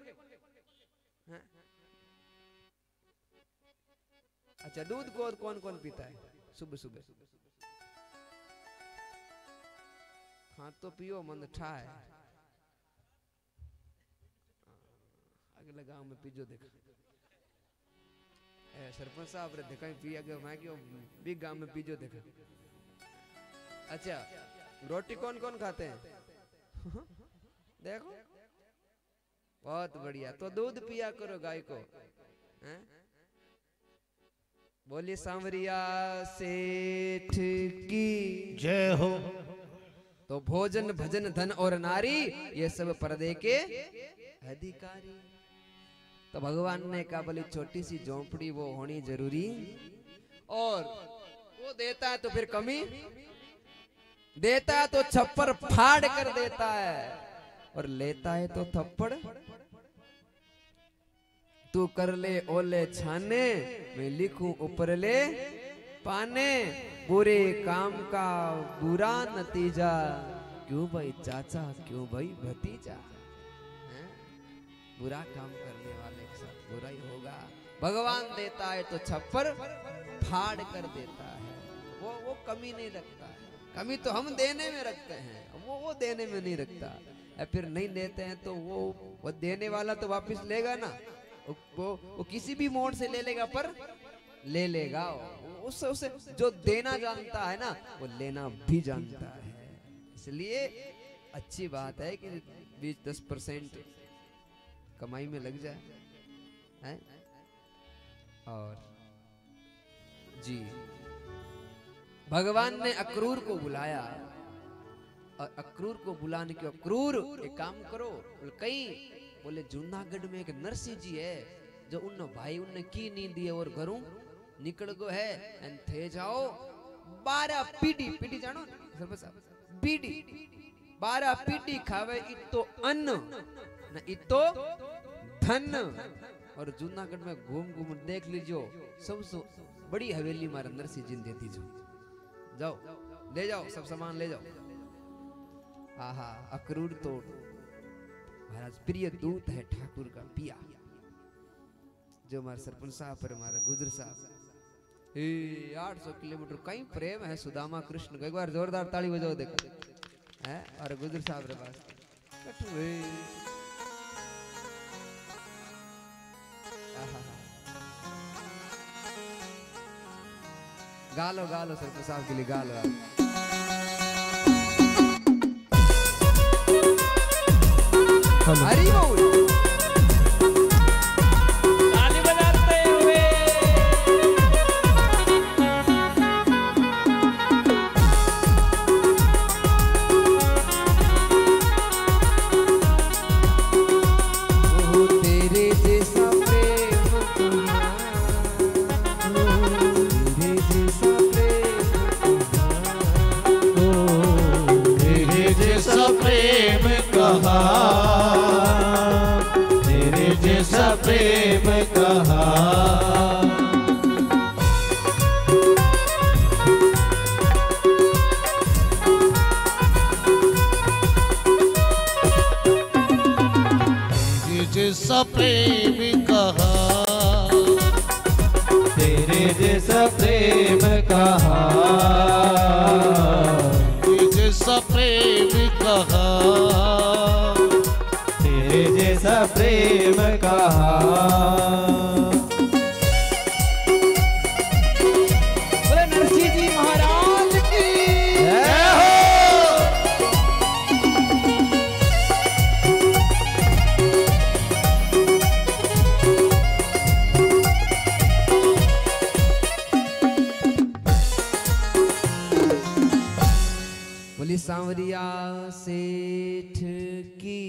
अच्छा दूध को कौन कौन पीता है सुबह सुबह? हाँ तो पियो मन ठा है, अगले गांव में पीजो देखा सरपंच साहब रे देखा पिया गया मैं क्यों भी गांव में पीजो देखा। अच्छा रोटी कौन कौन खाते हैं? देखो बहुत बढ़िया, तो दूध पिया करो गाय को। बोलिए सांवरिया सेठ की जय हो। तो भोजन भजन धन और नारी ये सब पर्दे के अधिकारी। तो भगवान ने कहा बोली छोटी सी झोंपड़ी वो होनी जरूरी, और वो देता है तो फिर कमी देता है तो छप्पर फाड़ कर देता है, और लेता है तो थप्पड़। तू कर ले ओले छाने, मैं लिखूं ऊपर ले पाने, बुरे काम का बुरा नतीजा, क्यों भाई चाचा क्यों भाई भतीजा। बुरा काम करने वाले के साथ बुरा ही होगा। भगवान देता है तो छप्पर फाड़ कर देता है, वो कमी नहीं रखता है। कमी तो हम देने में रखते हैं, वो देने में नहीं रखता। फिर नहीं देते हैं तो वो देने वाला तो वापस लेगा ना, वो किसी भी मोड़ से ले लेगा, पर ले लेगा। उसे जो देना जानता है ना वो लेना भी जानता है। इसलिए अच्छी बात है कि 20-10% कमाई में लग जाए है? और जी भगवान ने अक्रूर को बुलाया, और अक्रूर को बुलाने के अक्रूर एक काम करो, कई बोले जूनागढ़ में एक नरसिंह जी है जो उन भाई उनने की नींद दिए और घरों निकल गो है, एंड थे जाओ 12 पीढ़ी जानो बीड़ी 12 पीढ़ी खावे इतो अन्न न इतो धन। और जूनागढ़ में घूम घूम देख लीजियो सबसे बड़ी हवेली मारा नरसिंह जी देती जो, जाओ ले जाओ सब सामान ले जाओ। आहा अक्रूर तो महाराज प्रिय दूत है ठाकुर का पिया, जो हमारे सरपंच साहब पर हमारा गुजर साहब 800 किलोमीटर कहीं प्रेम है सुदामा कृष्ण का। एक बार जोरदार ताली बजाओ देखो है। और गुजर साहब रे पास गा लो सरपंच साहब के लिए गा लो। हरी बोल। ताली बजाते हुए ओ तेरे जैसा प्रेम कहाँ, तेरे जैसा प्रेम कहाँ, तेरे जैसा प्रेम कहाँ, तेरे जैसा प्रेम कहाँ। जैसा प्रेम कहाँ, तेरे जैसा प्रेम कहाँ, जैसा प्रेम कहाँ, तेरे जैसा प्रेम कहाँ। बोले नरसिंह जी महाराज की जय हो। बोली सांवरिया सेठ की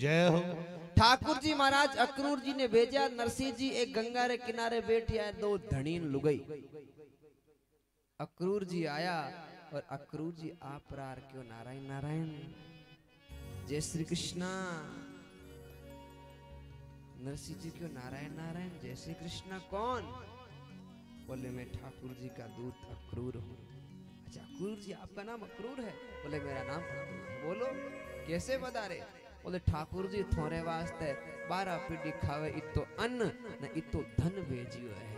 जय हो। ठाकुर जी महाराज अक्रूर जी ने भेजा, नरसिंह जी एक गंगा रे किनारे बैठी आए, दो धनीन लुगई। अक्रूर जी आया और अक्रूर जी आप रार क्यों नारायण नारायण जय श्री कृष्णा। नरसिंह जी क्यों नारायण नारायण जय श्री कृष्णा कौन? बोले मैं ठाकुर जी का दूत अक्रूर हूँ। अच्छा अक्रूर जी आपका नाम अक्रूर है? बोले मेरा नाम अक्रूर है। बोलो कैसे बता रहे? बोले ठाकुर जी थोड़े वास्ते 12 पीढ़ी खावे इतो अन्न न इतो धन भेजियो है।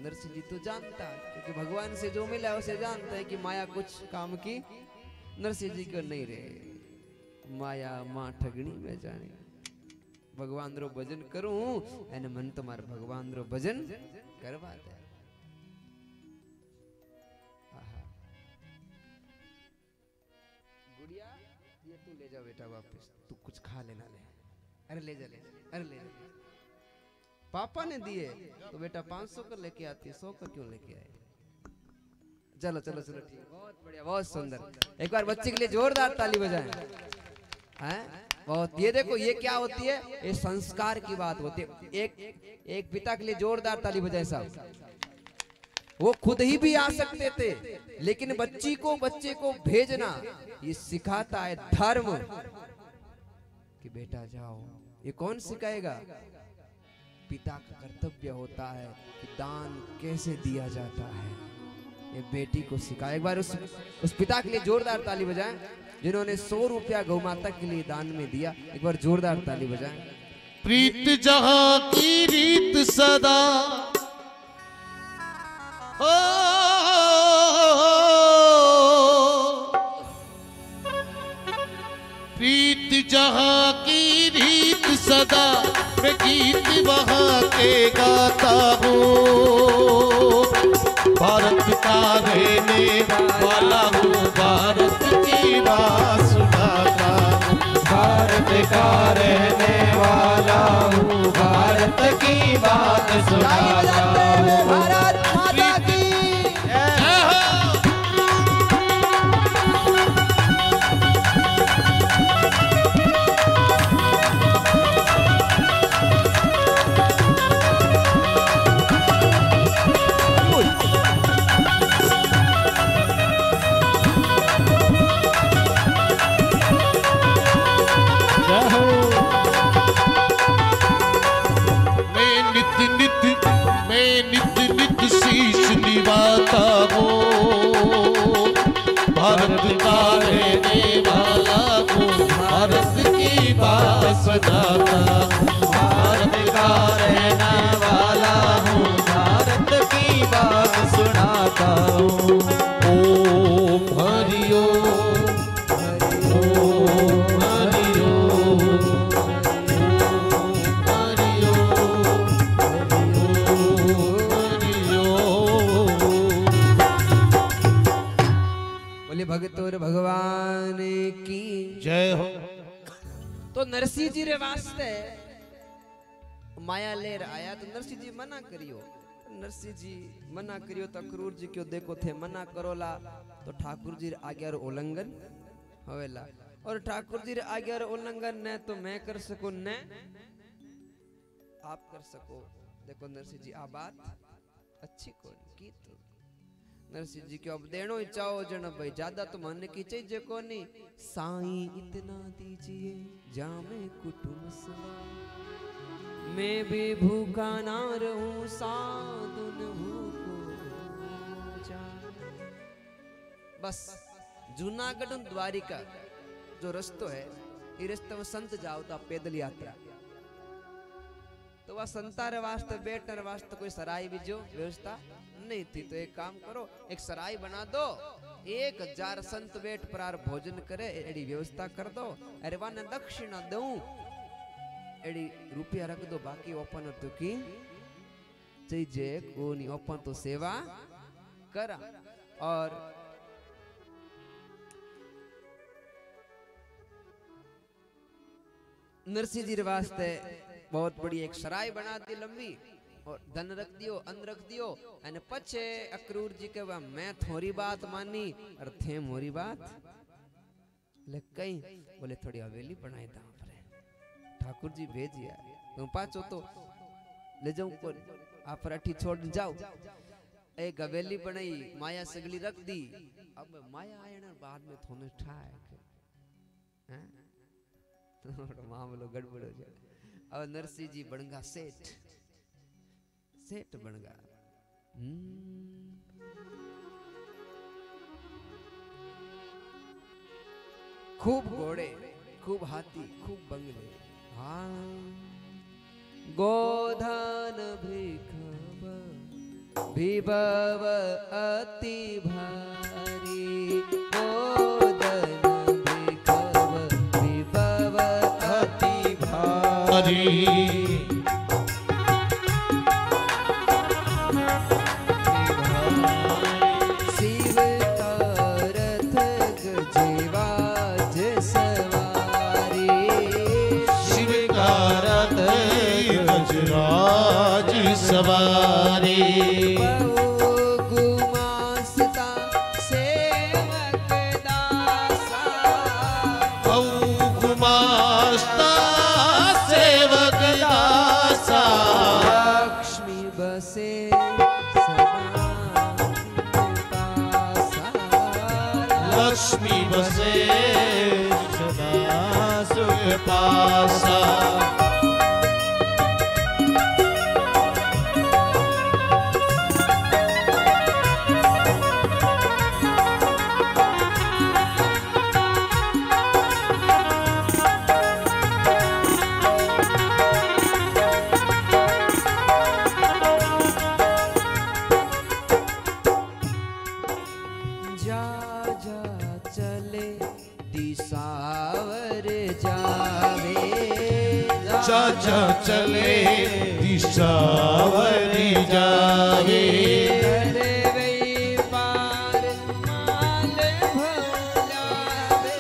नरसिंह जी तो जानता क्योंकि भगवान से जो मिला उसे जानता है कि माया कुछ काम की। नरसिंह जी को नहीं रहे माया मां ठगनी में जाने। भगवान रो भजन करूं एने मन तुम्हारे भगवान रो भजन करवा दे। गुड़िया ये तू ले जा बेटा वापस, तू कुछ खा लेना ले। अरे ले जा अरे ले जा। पापा ने दिए तो बेटा 500 का लेके आती है, 100 का क्यों लेके आए? चलो चलो चलो ठीक, बहुत बढ़िया बहुत सुंदर। एक बार बच्चे के लिए जोरदार ताली बजाएं। हैं बहुत। ये देखो ये क्या होती है, ये संस्कार की बात होती है। एक पिता के लिए जोरदार ताली बजाएं साहब। वो खुद ही भी आ सकते थे लेकिन बच्चे को भेजना ये सिखाता है धर्म कि बेटा जाओ। ये कौन सिखाएगा? पिता का कर्तव्य होता है कि दान कैसे दिया जाता है, ये बेटी को सिखाए। एक बार उस पिता के लिए जोरदार ताली बजाएं जिन्होंने 100 रुपया गौ माता के लिए दान में दिया। एक बार जोरदार ताली बजाएं। प्रीत जहां की रीत सदा हो, प्रीत जहां की रीत सदा मैं गीत वहां के गाता हूँ। भारत का रहने वाला हूँ, भारत की बात सुनाता हूँ। भारत का रहने वाला हूँ, भारत की बात सुनाता हूँ। भारत माता की शीश निभाता हूँ। भारत का रहने वाला हूँ, भारत की बात सुनाता हूँ। भारत का रहने वाला हूँ, भारत की बात सुनाता हूँ। ओम हरि ओम, ओम हरि ओम, ओम हरि ओम, ओम हरि ओम। भगतोर भगवान की जय हो। तो नरसिंह जी रे वास्ते माया लेर आया तो नरसिंह जी मना करियो। नरसिंह जी मना करियो तो अक्रूर जी क्यों देखो थे मना करोला तो ठाकुर जी रे आज्ञा रो उल्लंघन होवेला। और ठाकुर जी रे आज्ञा रो उल्लंघन न तो मैं कर सको न आप कर सको। देखो नरसिंह जी आ बात अच्छी कौन की तो नरसिंह जी क्यों अब देनो ही चाहो जन भाई ज्यादा तो मन की चाहिए कोनी साईं इतना दीजिए जामे कुटुंब सवार मैं भी भूखा ना रहूं साधुन भूखो जाए। बस जूनागढ़ और द्वारिका जो रस्तो है ये रास्ते में संत जाओ तो पैदल यात्रा तो वह संतारे वास्ते बैठने वास्ते कोई सराय भी जो व्यवस्था नहीं थी। तो एक काम करो एक सराय बना दो 1000 संत बैठ प्रार भोजन करे एडी व्यवस्था कर दो। अरे वाने दक्षिणा दूं एडी रुपया रख दो बाकी ओपन तो की चाहिए कोनी ओपन तो सेवा करा। और नरसिंह जी वास्ते बहुत बड़ी एक सराय बना दी लंबी और धन रख दियो अन्न रख दियो। अने पछे अक्रूर जी के मैं थोड़ी बात मानी और थे मोरी बात ले कई बोले थोड़ी हवेली बनाई था ठाकुर जी भेजिया तो पाचो तो ले जाऊं को आप अठी छोड़ जाओ। एक हवेली बनाई माया सगली रख दी। अब माया आयन बाद में थोने ठाए हैं तो मामलो गड़बड़ हो जाए। अब नरसिंह जी बनगा सेठ सेठ बनगा। खूब घोड़े खूब हाथी खूब बंगले हाँ गोधन विभव अति भारी गोधन विभव अति भारी शिव का रथ गजेवाज सवारी शिव का रथ गजराज सवारी गुमास्ता सेवक दासा गुमास्ता सेवक दासा लक्ष्मी बसे लक्ष्मी बसे सदा सुख पासा। जा जा चले दिशावर जावे चाचा चले दिशावर जावे करवे पार माल भोलावे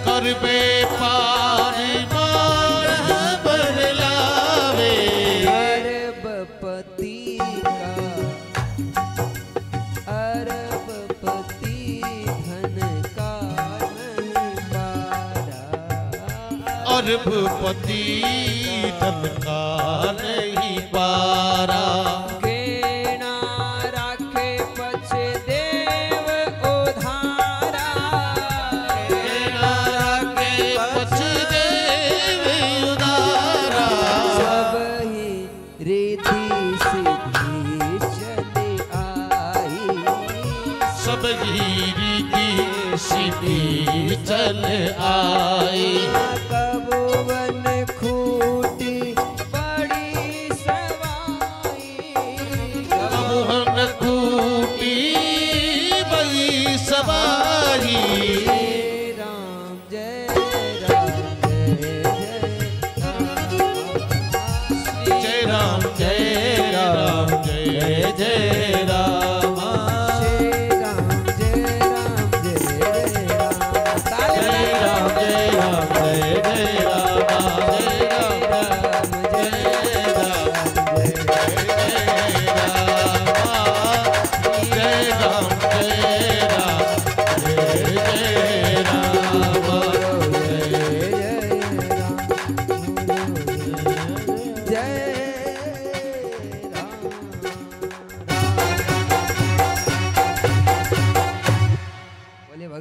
करबे पार मार बरलावे अरबपति का अरबपति धन का नहीं पारा अरबपति धन का नहीं पारा केना राखे पछे देव उधारा केना राखे पछ देव उदारा सब ही रिद्धि सिद्धि चले आई सब ही रीति सीधी चल आई कबुवन खूटी बड़ी सवाई कबुहन खूटी बड़ी सवारी राम जय राम जय राम जय राम जय जय राम श्री राम जय राम जय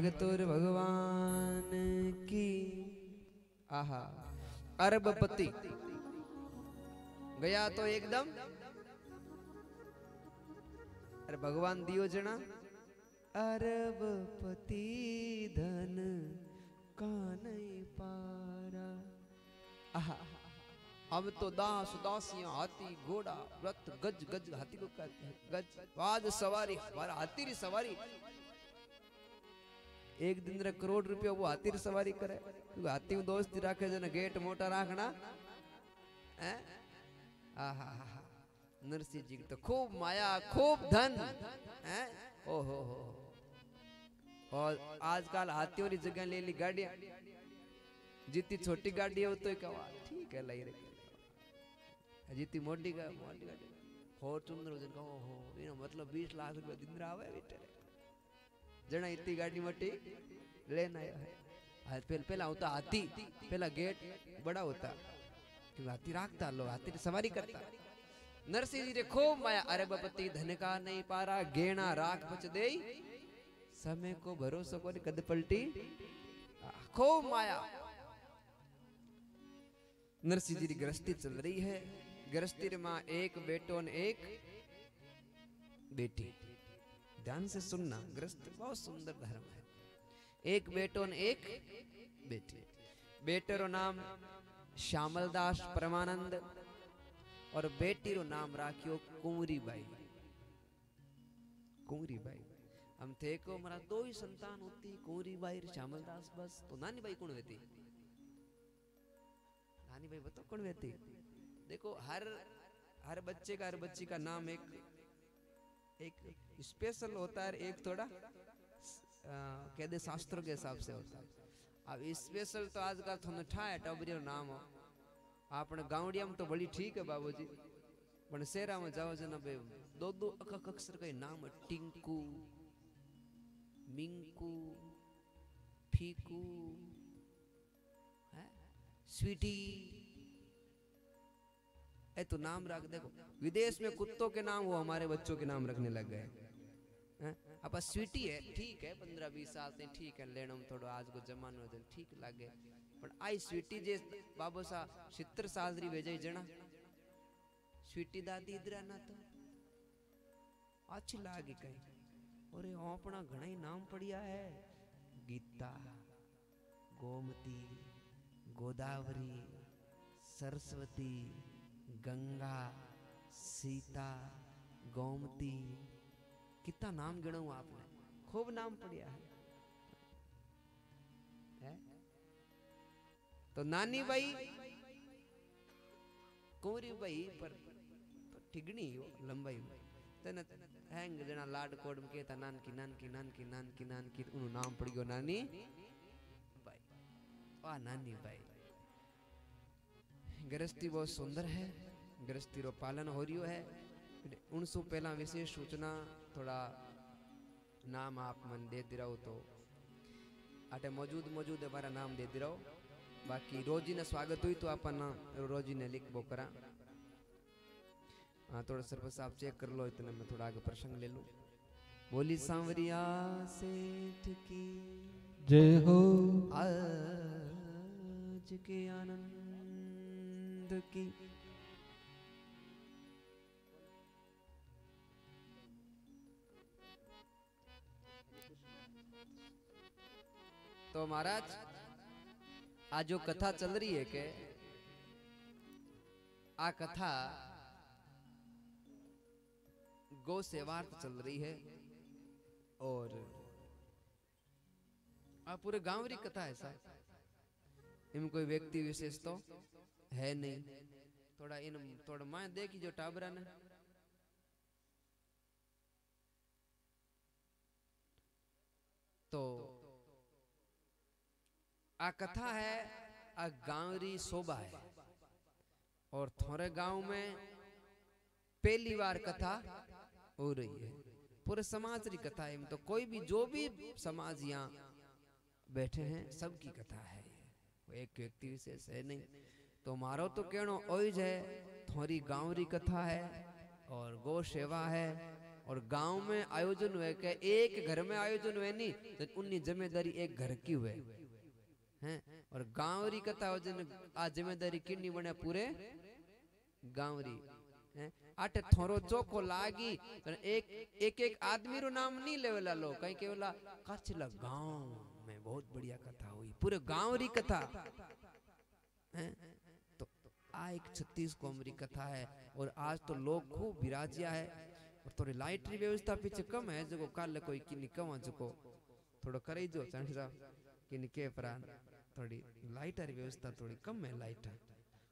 भगतोर भगवान की। आहा अरबपति गया तो एकदम, अरे भगवान दियो जना अरबपति धन कानई पारा। आहा अब तो दास दासियां हाथी घोड़ा रथ गज गज हाथी को कहते हैं गज वाद सवारी, हमारा हाथी री सवारी। एक दिन रे करोड़ रुपया वो हाथी री सवारी करे, क्योंकि हाथी में दोस्ती राखे जना गेट मोटा राखना है। आहा नरसिंह जी तो खूब माया खूब धन है। ओहो हो। और आजकल हाथियों की जगह ले ली गाड़ियां, जितनी छोटी गाड़ी है वो तो कहा ठीक है लाई रही, जितनी मोटी गाड़ी फॉर्च्यूनर वजन का हो इनो मतलब 20 लाख रुपया दिन आवे बेटे जना इतनी गाड़ी मोटी लेना है। पहला होता हाथी, पहला गेट बड़ा होता क्योंकि हाथी राखता लो, हाथी सवारी करता। नरसिंह जी रे खूब माया अरबपति धन का नहीं पारा, गेना राख बच दे समय को भरोसा को कद पलटी। खूब माया। नरसिंह जी की गृहस्थी चल रही है। गृहस्थी रे मां एक बेटो ने एक बेटी। ध्यान से सुनना, गृहस्थ बहुत सुंदर धर्म है। एक बेटो ने एक बेटी। बेटे रो नाम श्यामलदास परमानंद और बेटी रो नाम राखियो कुंवरी बाई। कुंवरी बाई हम थे को हमारा दो ही संतान होती, कुंवरी बाई श्यामलदास बस। तो नानी बाई कौन होती? नानी बाई बताओ कौन होती? देखो हर बच्चे का हर बच्ची का नाम एक स्पेशल होता है, एक थोड़ा कह दे शास्त्रों के हिसाब से होता है। अब स्पेशल तो आजकल थोड़ा ठाए टबरियो नाम हो। आपने गांवड़िया में तो बड़ी ठीक है बाबूजी, पर शहरा में जाओ जना बे दो दो अक्षर का नाम है। टिंकू, मिंकू, फीकू, स्वीटी, ए तो नाम रख। देखो विदेश में कुत्तों के नाम वो हमारे बच्चों के नाम रखने लग गए। अब स्वीटी है ठीक है, 15-20 साल से ठीक है, लेना थोड़ा आज को जमानो ठीक लगे, पर आई स्वीटी जे बाबू सा 70 साल री भेजे जना स्वीटी दादी इधर ना तो अच्छी लागी कहीं। और अपना घना ही नाम पड़िया है, गीता, गोमती, गोदावरी, सरस्वती, गंगा, सीता, गोमती, कितना नाम गिना आपने, खूब नाम पड़िया है? तो नानी बाई कुंवरी बाई पर ठिगणी लंबाई तने हैंग जना लाड कोड में कहता नानकी नानकी नानकी नानकी नानकी उनु नाम पड़ गयो नानी बाई। आ नानी बाई गृहस्थी बहुत सुंदर है, गृहस्थी रो पालन हो रियो है। उनसु पहला विशेष सूचना थोड़ा नाम आप मन दे दे रहो तो आटे मौजूद हमारा नाम दे दे रहो। बाकी रोजी ने स्वागत हुई तो अपन रोजी ने लिख बो करा। हाँ थोड़ा सरपंच साहब चेक कर लो, इतने में थोड़ा आगे प्रसंग ले लूं। बोली सांवरिया सेठ की जय हो, आज के आनंद की। तो महाराज आज जो कथा चल रही है के आ कथा गौ सेवार्थ चल रही है और आ पूरे गांव री कथा है साहब, इनमें कोई व्यक्ति विशेष तो है नहीं। थोड़ा इन थोड़ा मां देखी जो टाबरा ने तो आ कथा है, आ गांव री शोभा है और थोड़े गांव में पहली बार कथा हो रही है। पूरे समाज की कथा है, तो कोई भी जो भी समाज यहाँ बैठे हैं सबकी कथा है, एक व्यक्ति विशेष है नहीं। तो मारो तो कहनो ओइज है, थोड़ी गांव री कथा है और गौ सेवा है और गांव में आयोजन हुए के एक घर में आयोजन हुए नहीं तो उन्नी जिम्मेदारी एक घर की हुए हैं और गांव री कथा आयोजन आ जिम्मेदारी किन्नी बने पूरे गांव री हैं आटे थोरो चोखो लागी तो एक आदमी रो नाम नहीं लेवेला लो कहीं केवला कछला गांव में बहुत बढ़िया कथा हुई पूरे गांव री कथा हैं तो आ एक 36 कोम री कथा है और आज तो लोग खूब विराजिया है और थोड़ी लाइट री व्यवस्था पीछे कम है जो काल कोई किनी कम जो थोड़ा करे जो चांद साहब किनी के प्राण थोड़ी लाइट री व्यवस्था थोड़ी कम है लाइट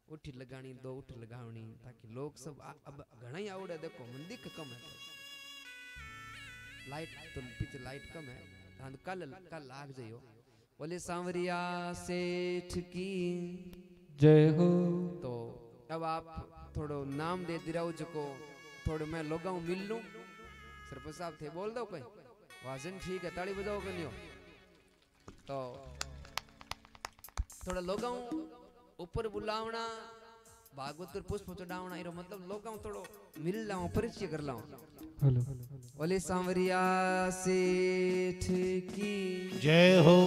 उठी लगानी 2 उठ लगावनी ताकि लोग सब अब घना ही आवड़े देखो मंदिर कम है लाइट तो पीछे लाइट कम है हाँ कल आग जाइयो बोले सांवरिया सेठ की जय हो। तो अब आप थोड़ो नाम दे दिराओ जको थोड़े मैं लोगाऊं मिल लूं सरपंच साहब थे बोल दो कोई वाजन ठीक है ताली बजाओ कन्यो तो थोड़ा लोगाऊं ऊपर बुलावना भागवत पुष्प चढ़ावना इरो मतलब लोगाऊं थोड़ो मिल लाऊं परिचय कर लाऊं हेलो बोले सांवरिया सेठ की जय हो।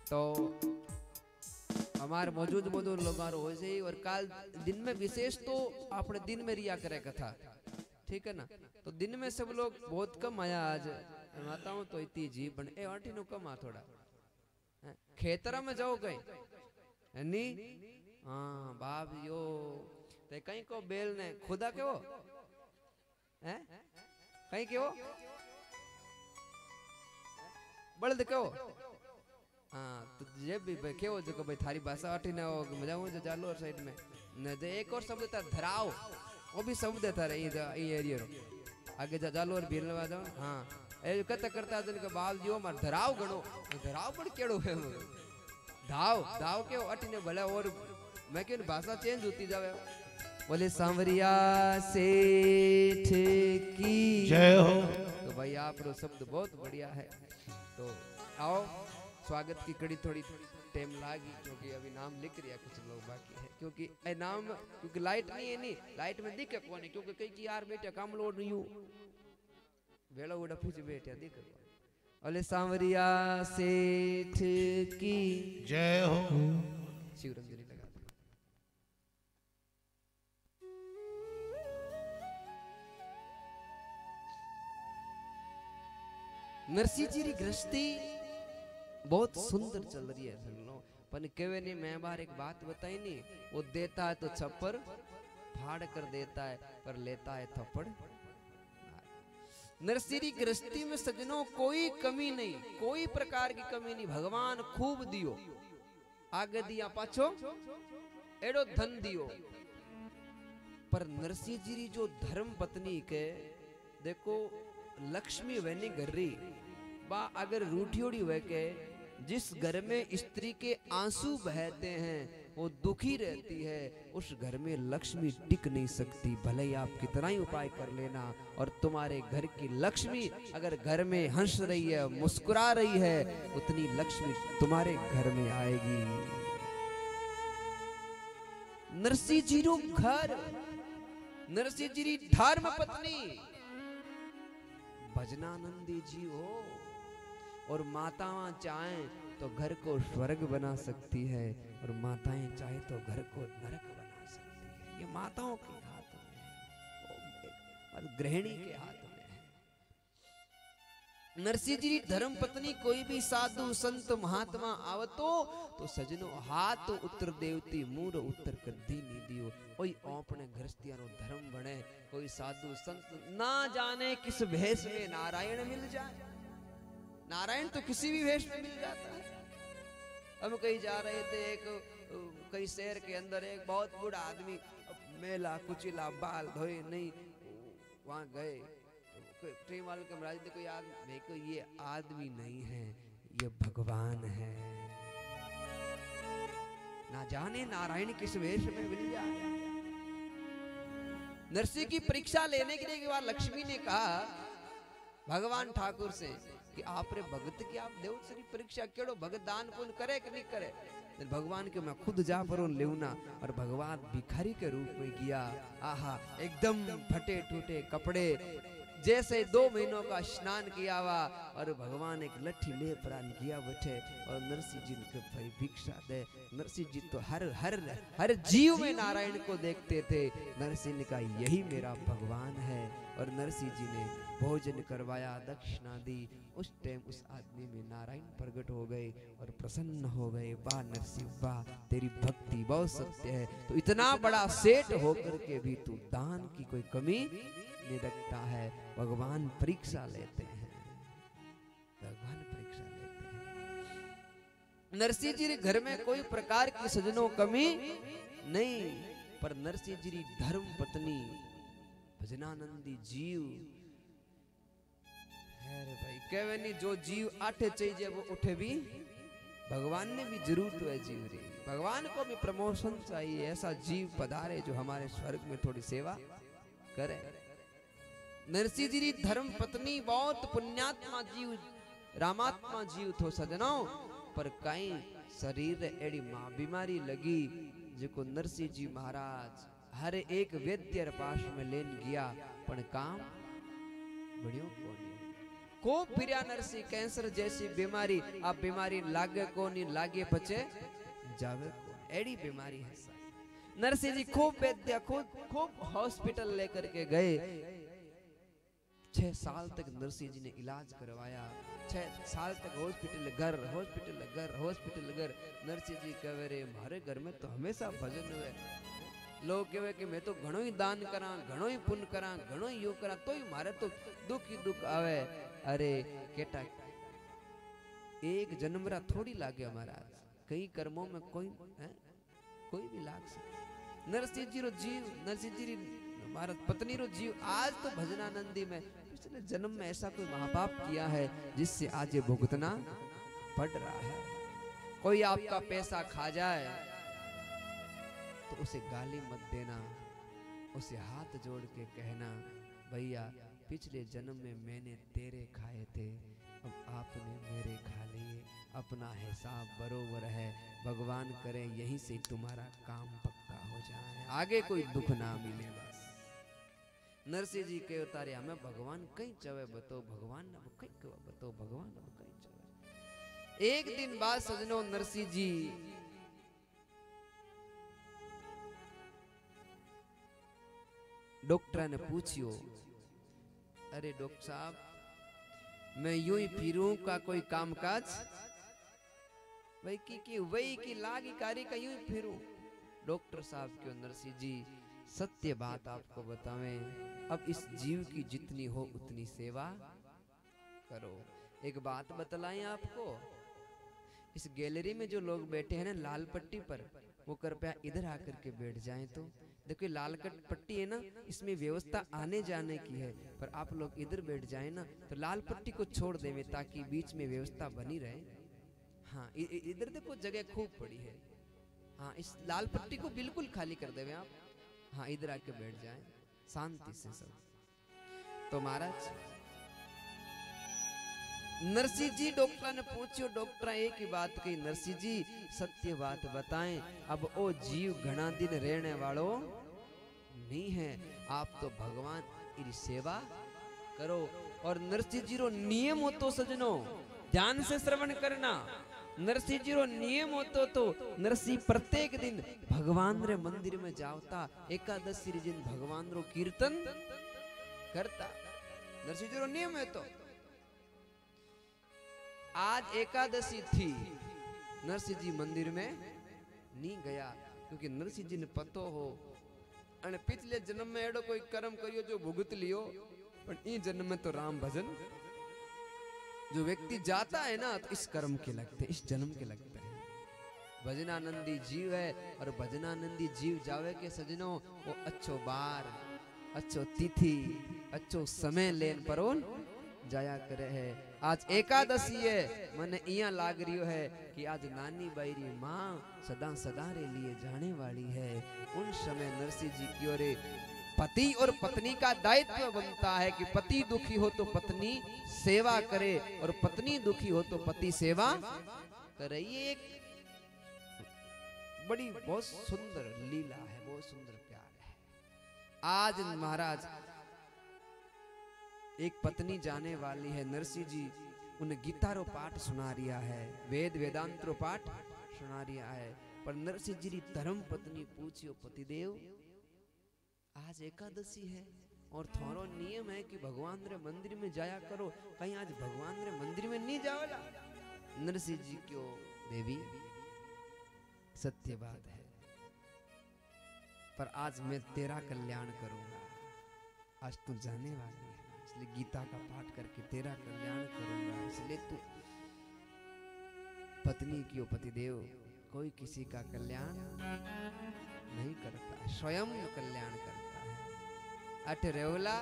तो हमारे मौजूद लोग हो जाए और काल दिन में विशेष तो आपने दिन में रिया करे कथा ठीक है ना तो दिन में सब लोग बहुत कम आया आज माताओं तो इतनी जी बन ए आंटी नु कम आ थोड़ा खेतरा में जाओ कहीं नी हाँ बाप यो ते कहीं को बेल ने खुदा के वो हैं कहीं के वो बल्द के वो हाँ तो ये भी भाई क्या हो जो भाई थारी भाषा आटी ना हो मजा हो जो चालू और साइड में न जो एक और शब्द था धराव वो भी शब्द था रे ये एरिया रो आगे जा चालू और भीलवा जाओ हाँ ए कत करता जन के बाल जियो मार धराव गणो धराव पर केड़ो है धाव के आटी ने भले और मैं क्यों भाषा चेंज होती जावे बोले सांवरिया सेठ की जय हो। तो भाई आप रो शब्द बहुत बढ़िया है तो आओ स्वागत की कड़ी थोड़ी टाइम लागी क्योंकि अभी नाम लिख रिया कुछ लोग बाकी है क्योंकि ए नाम क्योंकि लाइट नहीं है नहीं लाइट में दिखे कोनी क्योंकि कई की यार बेटे काम लोड नहीं वेला उड़ा पीछे बैठे दिखे अले सांवरिया सेठ की जय हो। शिवरंजनी लगा दे नरसिंह जी की गृहस्थी बहुत सुंदर चल रही है सुनो पर केवे नहीं मैं बार एक बात बताई नहीं वो देता है तो छप्पर फाड़ कर देता है पर लेता है थप्पड़ नरसिंह गृहस्थी में सजनों कोई कमी नहीं कोई प्रकार की कमी नहीं भगवान खूब दियो आगे दिया पाछो एडो धन दियो पर नरसिंह जी जो धर्म पत्नी के देखो लक्ष्मी वैनी गर्री बा अगर रूठियोड़ी हुए के जिस घर में स्त्री के आंसू बहते हैं वो दुखी रहती है उस घर में लक्ष्मी टिक नहीं सकती भले ही आप कितना ही उपाय कर लेना और तुम्हारे घर की लक्ष्मी अगर घर में हंस रही है मुस्कुरा रही है उतनी लक्ष्मी तुम्हारे घर में आएगी नरसिंह जी रो घर नरसिंह जी धर्म पत्नी भजनानंदी जी हो और माताएं चाहें तो घर को स्वर्ग बना सकती है और माताएं चाहे तो घर को नरक बना सकती है ये माताओं के हाथ में है और गृहिणी के हाथ में है नरसिंह जी धर्म पत्नी कोई भी साधु संत महात्मा आवतो तो सजनो हाथ उत्तर देवती मूर उत्तर कदी नहीं दियो। कोई अपने गृहस्थियां धर्म बने, कोई साधु संत ना जाने किस भेष में नारायण मिल जाए। नारायण तो किसी भी भेष में मिल जाता है। हम कहीं जा रहे थे, एक कई शहर के अंदर एक बहुत बूढ़ा आदमी मेला कुचिला बाल धोए नहीं, वहां गए ट्रेन वाले के महाराज देखो यार देखो ये आदमी नहीं है ये भगवान है। ना जाने नारायण किस वेश में मिल जाए। नरसिंह की परीक्षा लेने के लिए बाद लक्ष्मी ने कहा भगवान ठाकुर से कि आप रे भगत की आप देव सरी परीक्षा केड़ो भगत दान पुण्य करे कि नहीं करे। भगवान के मैं खुद जा पर लेवना और भगवान भिखारी के रूप में गया। आहा एकदम फटे टूटे कपड़े जैसे 2 महीनों का स्नान किया हुआ और भगवान एक लठी ले प्राण किया बैठे और नरसिंह जी ने भाई भिक्षा दे। नरसिंह जी तो हर जीव में नारायण को देखते थे। नरसिंह ने कहा यही मेरा भगवान है और नरसिंह जी ने भोजन करवाया, दक्षिणा दी। उस टाइम उस आदमी में नारायण प्रकट हो गए और प्रसन्न हो गए। वाह नरसिंह वाह तेरी भक्ति बहुत सत्य है। तो इतना बड़ा सेठ होकर के भी तू दान की कोई कमी नहीं रखता है। भगवान परीक्षा लेते हैं, भगवान परीक्षा लेते हैं। नरसिंह जी घर में कोई प्रकार की सजनों कमी नहीं, पर नरसिंह जी धर्म पत्नी भजनानंदी जीव है रे भाई। कहवे नहीं जो जीव आठे चाहिए वो उठे भी, भगवान ने भी जरूरत है जीव रे। भगवान को भी प्रमोशन चाहिए, ऐसा जीव पधारे जो हमारे स्वर्ग में थोड़ी सेवा करे। नरसिंह जी धर्म पत्नी बहुत पुण्यात्मा जीव रामात्मा जीव थो सजनो, पर कई शरीर एड़ी मां बीमारी लगी जो नरसिंह जी महाराज हर एक वैद्य पास में लेन गया पण काम बढ़ियो को फिर नरसिंह कैंसर जैसी बीमारी आप बीमारी लागे को नहीं लागे पचे जावे को एड़ी बीमारी है। नरसिंह जी खूब वैद्य खूब हॉस्पिटल लेकर के गए। 6 साल तक नरसिंह जी ने इलाज करवाया। 6 साल तक हॉस्पिटल घर। नरसिंह जी कहे रे मारे घर में तो हमेशा भजन हुए। लोग कहे कि मैं तो घणो ही दान करा, घणो ही पुण्य करा, घणो ही यो करा, तो ही मारे तो दुख ही दुख आवे। अरे केटा एक जन्मरा थोड़ी लागे हमारा, कई कर्मों में कोई भी लाग सकता। नरसिंह जी रो जीव, नरसिंह जी हमारा पत्नी रो जीव आज तो भजनानंदी में पिछले जन्म में ऐसा कोई महापाप किया है जिससे आज ये भुगतना पड़ रहा है। कोई आपका पैसा खा जाए तो उसे गाली मत देना, उसे हाथ जोड़ के कहना भैया पिछले जन्म में मैंने तेरे खाए थे, अब आपने मेरे खा लिए, अपना हिसाब बरोबर है। भगवान करे यहीं से तुम्हारा काम पक्का हो जाए, आगे कोई दुख ना मिले। बस नरसिंह जी के उतारे हमें भगवान कहीं चवे बतो, भगवान अब कहीं कवा बतो, भगवान अब कहीं चवे। एक दिन बाद सजनो नरसिंह जी डॉक्टर ने पूछियो अरे डॉक्टर साहब मैं यूं ही फिरूं का कोई कामकाज वही की लागी कारी का यूं ही फिरूं। डॉक्टर साहब क्यों नरसिंह जी सत्य बात आपको बतावें, अब इस जीव की जितनी हो उतनी सेवा करो। एक बात बतलाएं आपको, इस गैलरी में जो लोग बैठे हैं ना लाल पट्टी पर, वो कृपया इधर आकर के बैठ जाएं। तो देखो लाल पट्टी है ना, इसमें व्यवस्था आने जाने की है, पर आप लोग इधर बैठ जाएं ना तो लाल पट्टी को छोड़ देवे ताकि बीच में व्यवस्था बनी रहे। हाँ इधर देखो जगह खूब पड़ी है। हाँ इस लाल पट्टी को बिल्कुल खाली कर देवे आप। हाँ इधर आके बैठ जाएं शांति से सब। तो महाराज नरसिंह जी डॉक्टर ने पूछो, डॉक्टर एक ही बात कही, नरसिंह जी सत्य बात बताएं, अब ओ जीव घना दिन रहने वालो नहीं है, आप तो भगवान की सेवा करो। और नरसिंह जी रो नियम हो तो सजनो ध्यान से श्रवण करना, नरसिंह जी रो नियम हो तो नरसिंह प्रत्येक दिन भगवान रे मंदिर में जावता, एकादशी रे दिन भगवान रो कीर्तन करता। नरसिंह जी रो नियम है। आज एकादशी थी, नरसिंह जी मंदिर में नहीं गया क्योंकि नरसिंह जी ने पतो हो अने पिछले जन्म में एडो कोई कर्म करियो जो भुगत लियो, पर ई जन्म में तो राम भजन जो व्यक्ति जाता है ना तो इस कर्म के लगते, इस जन्म के लगते हैं। भजनानंदी जीव है और भजनानंदी जीव जावे के सजनों वो अच्छो बार अच्छो तिथि अच्छो समय लेन परोन जाया करे है। आज एकादशी है, मने इया लाग रियो है कि आज नानी बाईरी माँ सदा सदा रे लिए जाने वाली है। उन समय नरसिंह जी की ओर पति और पत्नी का दायित्व बनता है कि पति दुखी हो तो पत्नी सेवा करे और पत्नी दुखी हो तो पति सेवा करे। ये एक बड़ी बहुत सुंदर लीला है, बहुत सुंदर प्यार है। आज महाराज एक पत्नी जाने वाली है, नरसिंह जी उन्हें गीता रो पाठ सुना रिया है, वेद वेदांत रो पाठ सुना रिया है। पर नरसिंह जी री धर्म पत्नी पूछियो पतिदेव आज एकादशी है और थारो नियम है कि भगवान रे मंदिर में जाया करो, कहीं आज भगवान रे मंदिर में नहीं जाओला? नरसिंह जी क्यों देवी सत्य बात है, पर आज मैं तेरा कल्याण करूंगा। आज तू जाने वाली है, इसलिए गीता का पाठ करके तेरा कल्याण करूंगा। इसलिए तू पत्नी क्यों पतिदेव कोई किसी का कल्याण नहीं करता, स्वयं कल्याण करता है। अठ रेवला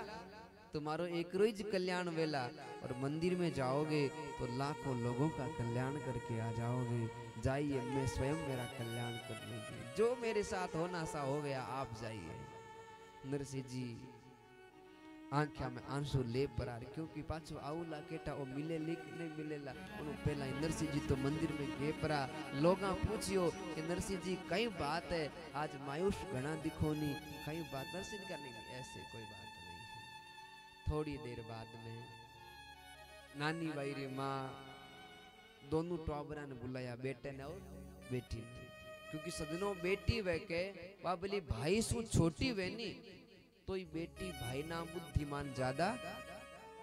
तुम्हारो एक रोज कल्याण वेला और मंदिर में जाओगे तो लाखों लोगों का कल्याण करके आ जाओगे। जाइए, मैं स्वयं मेरा कल्याण कर लूंगी, जो मेरे साथ होना सा हो गया, आप जाइए। नरसिंह जी आंख्या में आंसू ले परार, क्योंकि पाछो आउला केटा ओ मिले लिख नहीं मिलेला। उन पहला नरसिंह जी तो मंदिर में गए परा। लोगा पूछियो कि नरसिंह जी कई बात है, आज मायूस घना दिखोनी, कई बात? नरसिंह का नहीं, ऐसे कोई बात नहीं है। थोड़ी देर बाद में नानी बाई री माँ दोनों टॉबरा ने बुलाया, बेटे ने और बेटी ने, क्योंकि सजनों बेटी वे के बाबली भाई सु छोटी वे नी तो ही बेटी भाई ना बुद्धिमान ज्यादा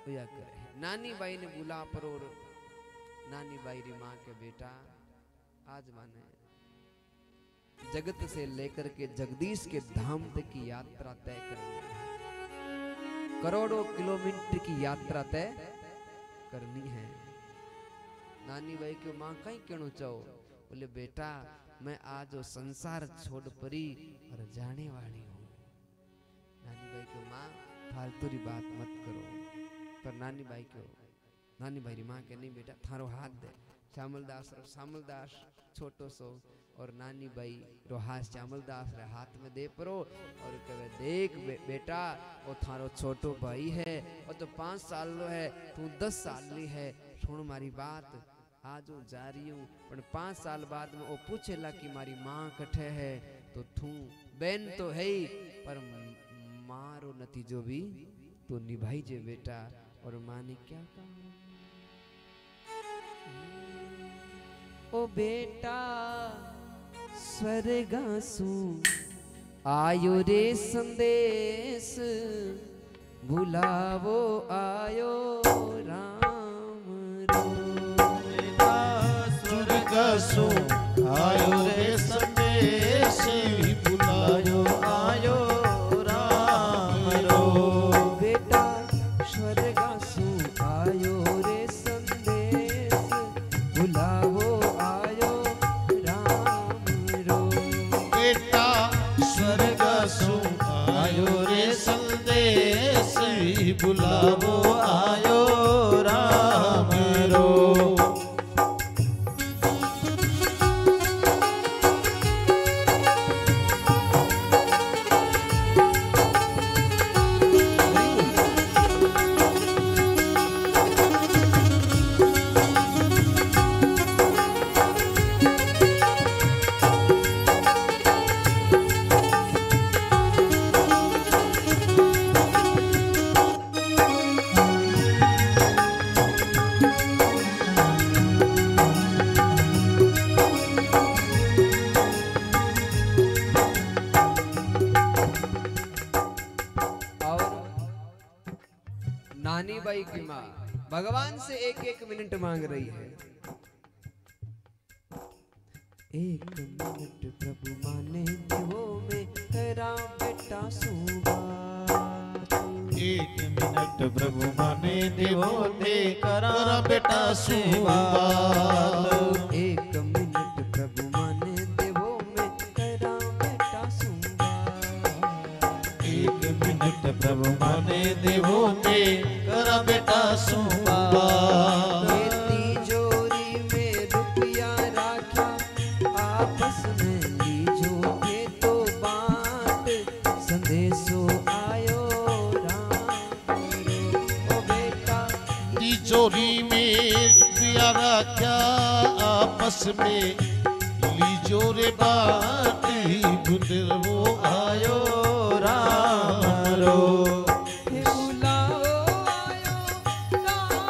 होया करे। नानी बाई ने बुला पर और नानी बाई री माँ के बेटा आज माने जगत से लेकर के जगदीश के धाम तक की यात्रा तय करनी है, करोड़ों किलोमीटर की यात्रा तय करनी है। नानी बाई की माँ कहीं कहना चाहो? बोले बेटा मैं आज संसार छोड़ परी और जाने वाली हूँ। नानी बाई को माँ फालतू री बात मत करो, पर नानी बाई री माँ के नहीं बेटा थारो हाथ दे। श्यामलदास छोटो सो और नानी बाई रो हाथ श्यामलदास रे हाथ में दे परो और कहे देख बेटा वो थारो छोटो भाई है, वो तो 5 साल लो है, तू 10 साल ली है। सुन मारी बात, आज वो जा रही हूँ, पर 5 साल बाद में वो पूछेला कि मारी माँ कठे है, तो तू बहन तो है ही पर मारो नतीजो भी तो निभाई जे बेटा। और माँ ने क्या कहा? ओ बेटा स्वर्गासु आयो रे संदेश, बुलावो आयो राम रो। बेटा स्वर्गासु आयो रे संदेश, बुलायो आयो राम रो। बेटा स्वर्गासु आयो रे संदेश, बुलावो आयो राम रो। बेटा स्वर्गासु आयो रे संदेश, बुलावो आयो राम रो। भगवान से एक एक मिनट मांग रही है। एक मिनट प्रभु माने देवो में तेरा बेटा सुबात। एक मिनट प्रभु माने देवो ते करा बेटा सुबात। एक मिनट प्रभु माने देवो में तेरा बेटा सुबात। एक मिनट प्रभु माने देवो ते करा बेटा सुबात। तिजोरी में रुपया राखा आपस में लीजो थे तो बात। संदेशो आयो राम ओ बेटा। तिजोरी में रुपया रखा आपस में लीजो रे बात। गुंडरवो आयो राम रो। हे बुलाओ आयो राम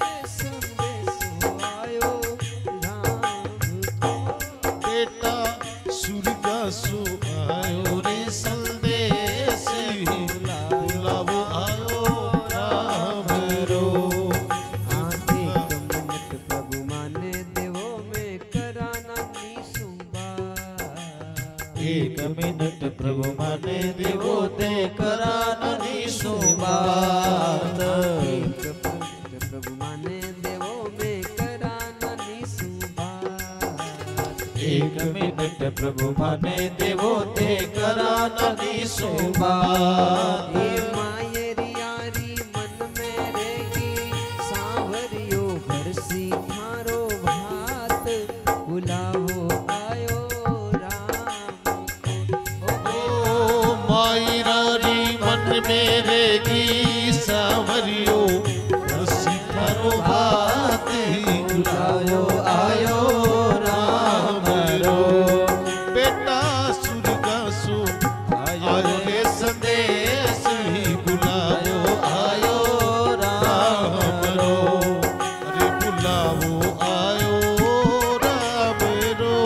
रे संदेशो आयो राम को। बेटा सूर्य सो आयो रे संदेश बुलावो आयो राम रो। एक मिनट प्रभु माने देवो में कराना नी सुबात। एक मिनट प्रभु माने देवो ते करा ननी सुबात। एक मिनट प्रभु माने देवो में कराना नी सुबात। एक मिनट प्रभु माने देवो ते करा ननी सुबात। हे मायरी यारी मन में रहेगी सांवरियो भरसी थारो भात। बुलाओ आयो राम ओ मायरारी मन मेरे की सावरियो रसी थारो भात। बुलायो आयो राम रो। बेटा सुरगा सो आयो रे संदेश बुलायो आयो राम रो। अरे बुलावो आयो राम रो।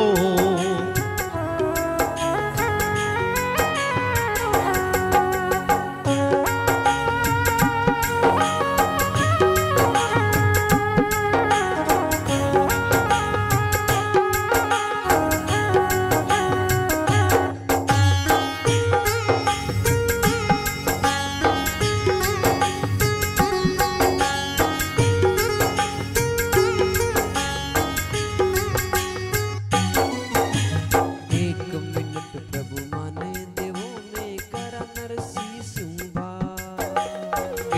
एक मिनट प्रभु माने देवो में करा नरसी सुबात।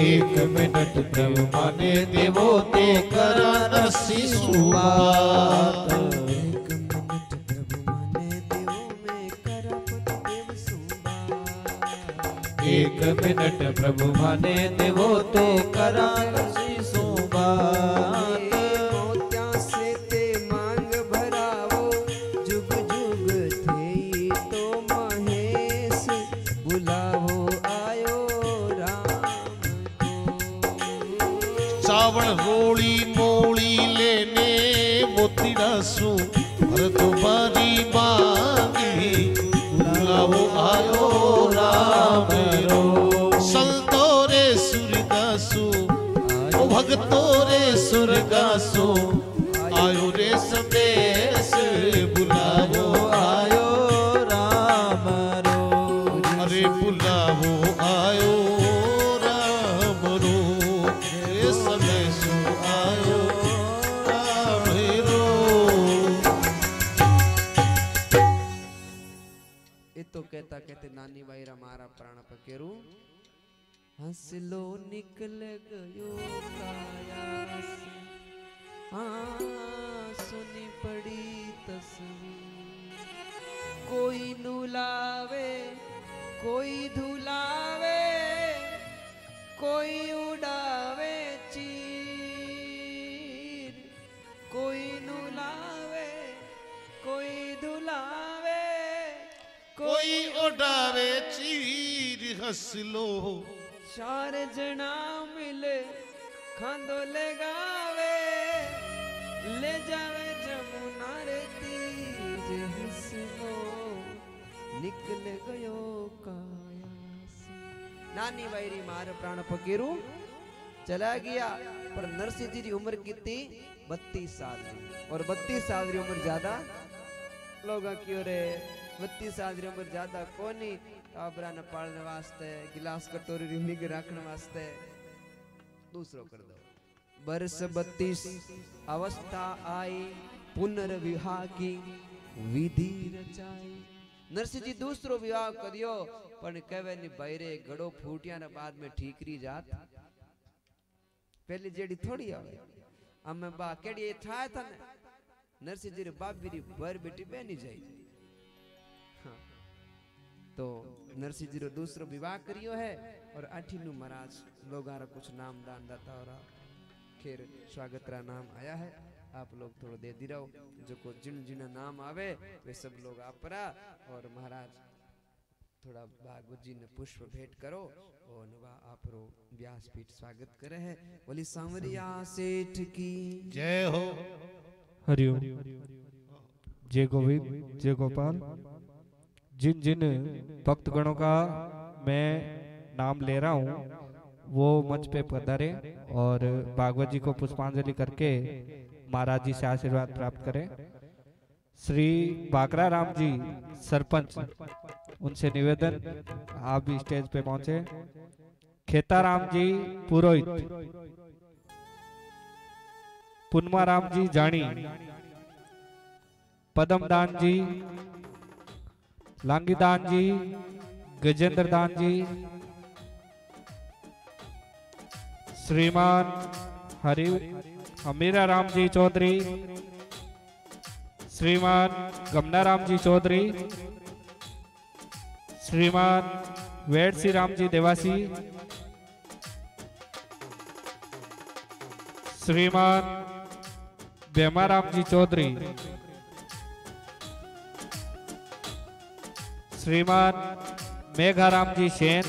एक मिनट प्रभु माने देवो ते करा नसी सुबात। एक मिनट प्रभु माने देवो में करा पतिदेव सुबात। एक मिनट प्रभु माने देवो ते करा नसी सुबात। मोत्या से ते मांग भरावो जुग जुग थे तो महेश। बुलावो आयो राम को। चावल रोली मोली लेने मोती रसू भर तुम्हारी मांगी। बुलावो आयो राम रो। संतो रे सुरगासु ओ भगतो रे सुरगासु आयो रे संदेश बुलावो आयो राम रो। अरे बुलावो आयो राम रो। रे संदेश आयो राम रो। ये तो कहता कहते नानी वायरा मारा प्राण पकेरू। हंसलो निकल गयो काया से। हाँ सुनी पड़ी तस्वीर। कोई नुलावे कोई धुलावे कोई उड़ावे चीर। कोई नुलावे कोई धुलावे कोई उड़ावे चीर हंस लो। चार जना मिले खांदो ले गावे। ले जावे जमुना रे तीज हंसलो निकल गयो काया से। नानी वैरी मार प्राण पकेरू चला गया। पर नरसिंह जी की उम्र कितनी 32 साल की, और 32 साल की उम्र ज्यादा लोगों की हो रे 32 साल की उम्र ज्यादा कोनी आबरा न पालने वास्ते गिलास कटोरी रिंग रखने वास्ते दूसरो कर दो। वर्ष 32 अवस्था आई पुनर्विवाह की विधि रचाई। नरसिंह जी दूसरो विवाह करियो पण कहवे नी बहरे गड़ो फूटिया ने बाद में ठीकरी जात पहली जेड़ी थोड़ी आवे अमे बा केड़ी ठाए था ने नरसिंह जी रे बाबी री बर बेटी बेनी जाई। हाँ। तो नरसिंह जी रो दूसरो विवाह करियो है और अठीनु महाराज लोगारा कुछ नाम दान दाता और खैर स्वागत रा नाम आया है आप लोग थोड़ा दे दी रहो जो को जिन जिन नाम आवे वे सब लोग आपरा और महाराज थोड़ा भागवत जी ने पुष्प भेंट करो और नवा आपरो व्यासपीठ स्वागत करे है। बोली सांवरिया सेठ की जय हो। हरिओम। जय गोविंद जय गोपाल। जिन जिन भक्त गणों का मैं नाम ले रहा हूँ वो मंच पे पधारे और भागवत जी को पुष्पांजलि करके महाराज जी से आशीर्वाद प्राप्त करें। श्री बाकरा राम जी सरपंच उनसे निवेदन आप भी स्टेज पे पहुंचे। खेताराम जी पुरोहित, पुन्माराम जी जानी, पदमदान जी, लांगीदान जी, गजेंद्र दान जी, श्रीमान हमीरा राम जी चौधरी, श्रीमान गमनाराम जी चौधरी, श्रीमान वेड़सी राम जी देवासी, श्रीमान बेमाराम जी चौधरी, श्रीमान मेघाराम जी सेन,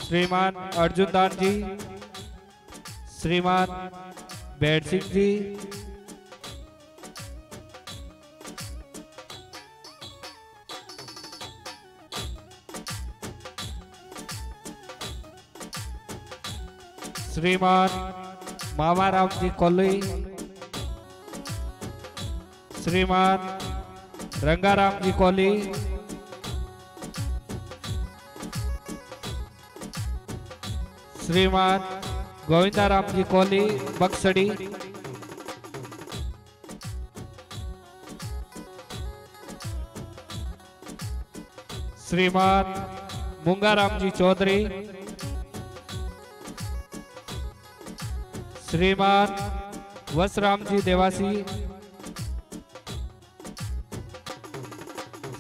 श्रीमान अर्जुन दान जी, श्रीमान बैठ सिंह जी, श्रीमान मामाराम जी कोल्ली, श्रीमान रंगाराम जी कोली, श्रीमान गोविंदाराम जी कोली बक्सड़ी, श्रीमान मुंगाराम जी चौधरी, श्रीमान वसराम जी देवासी,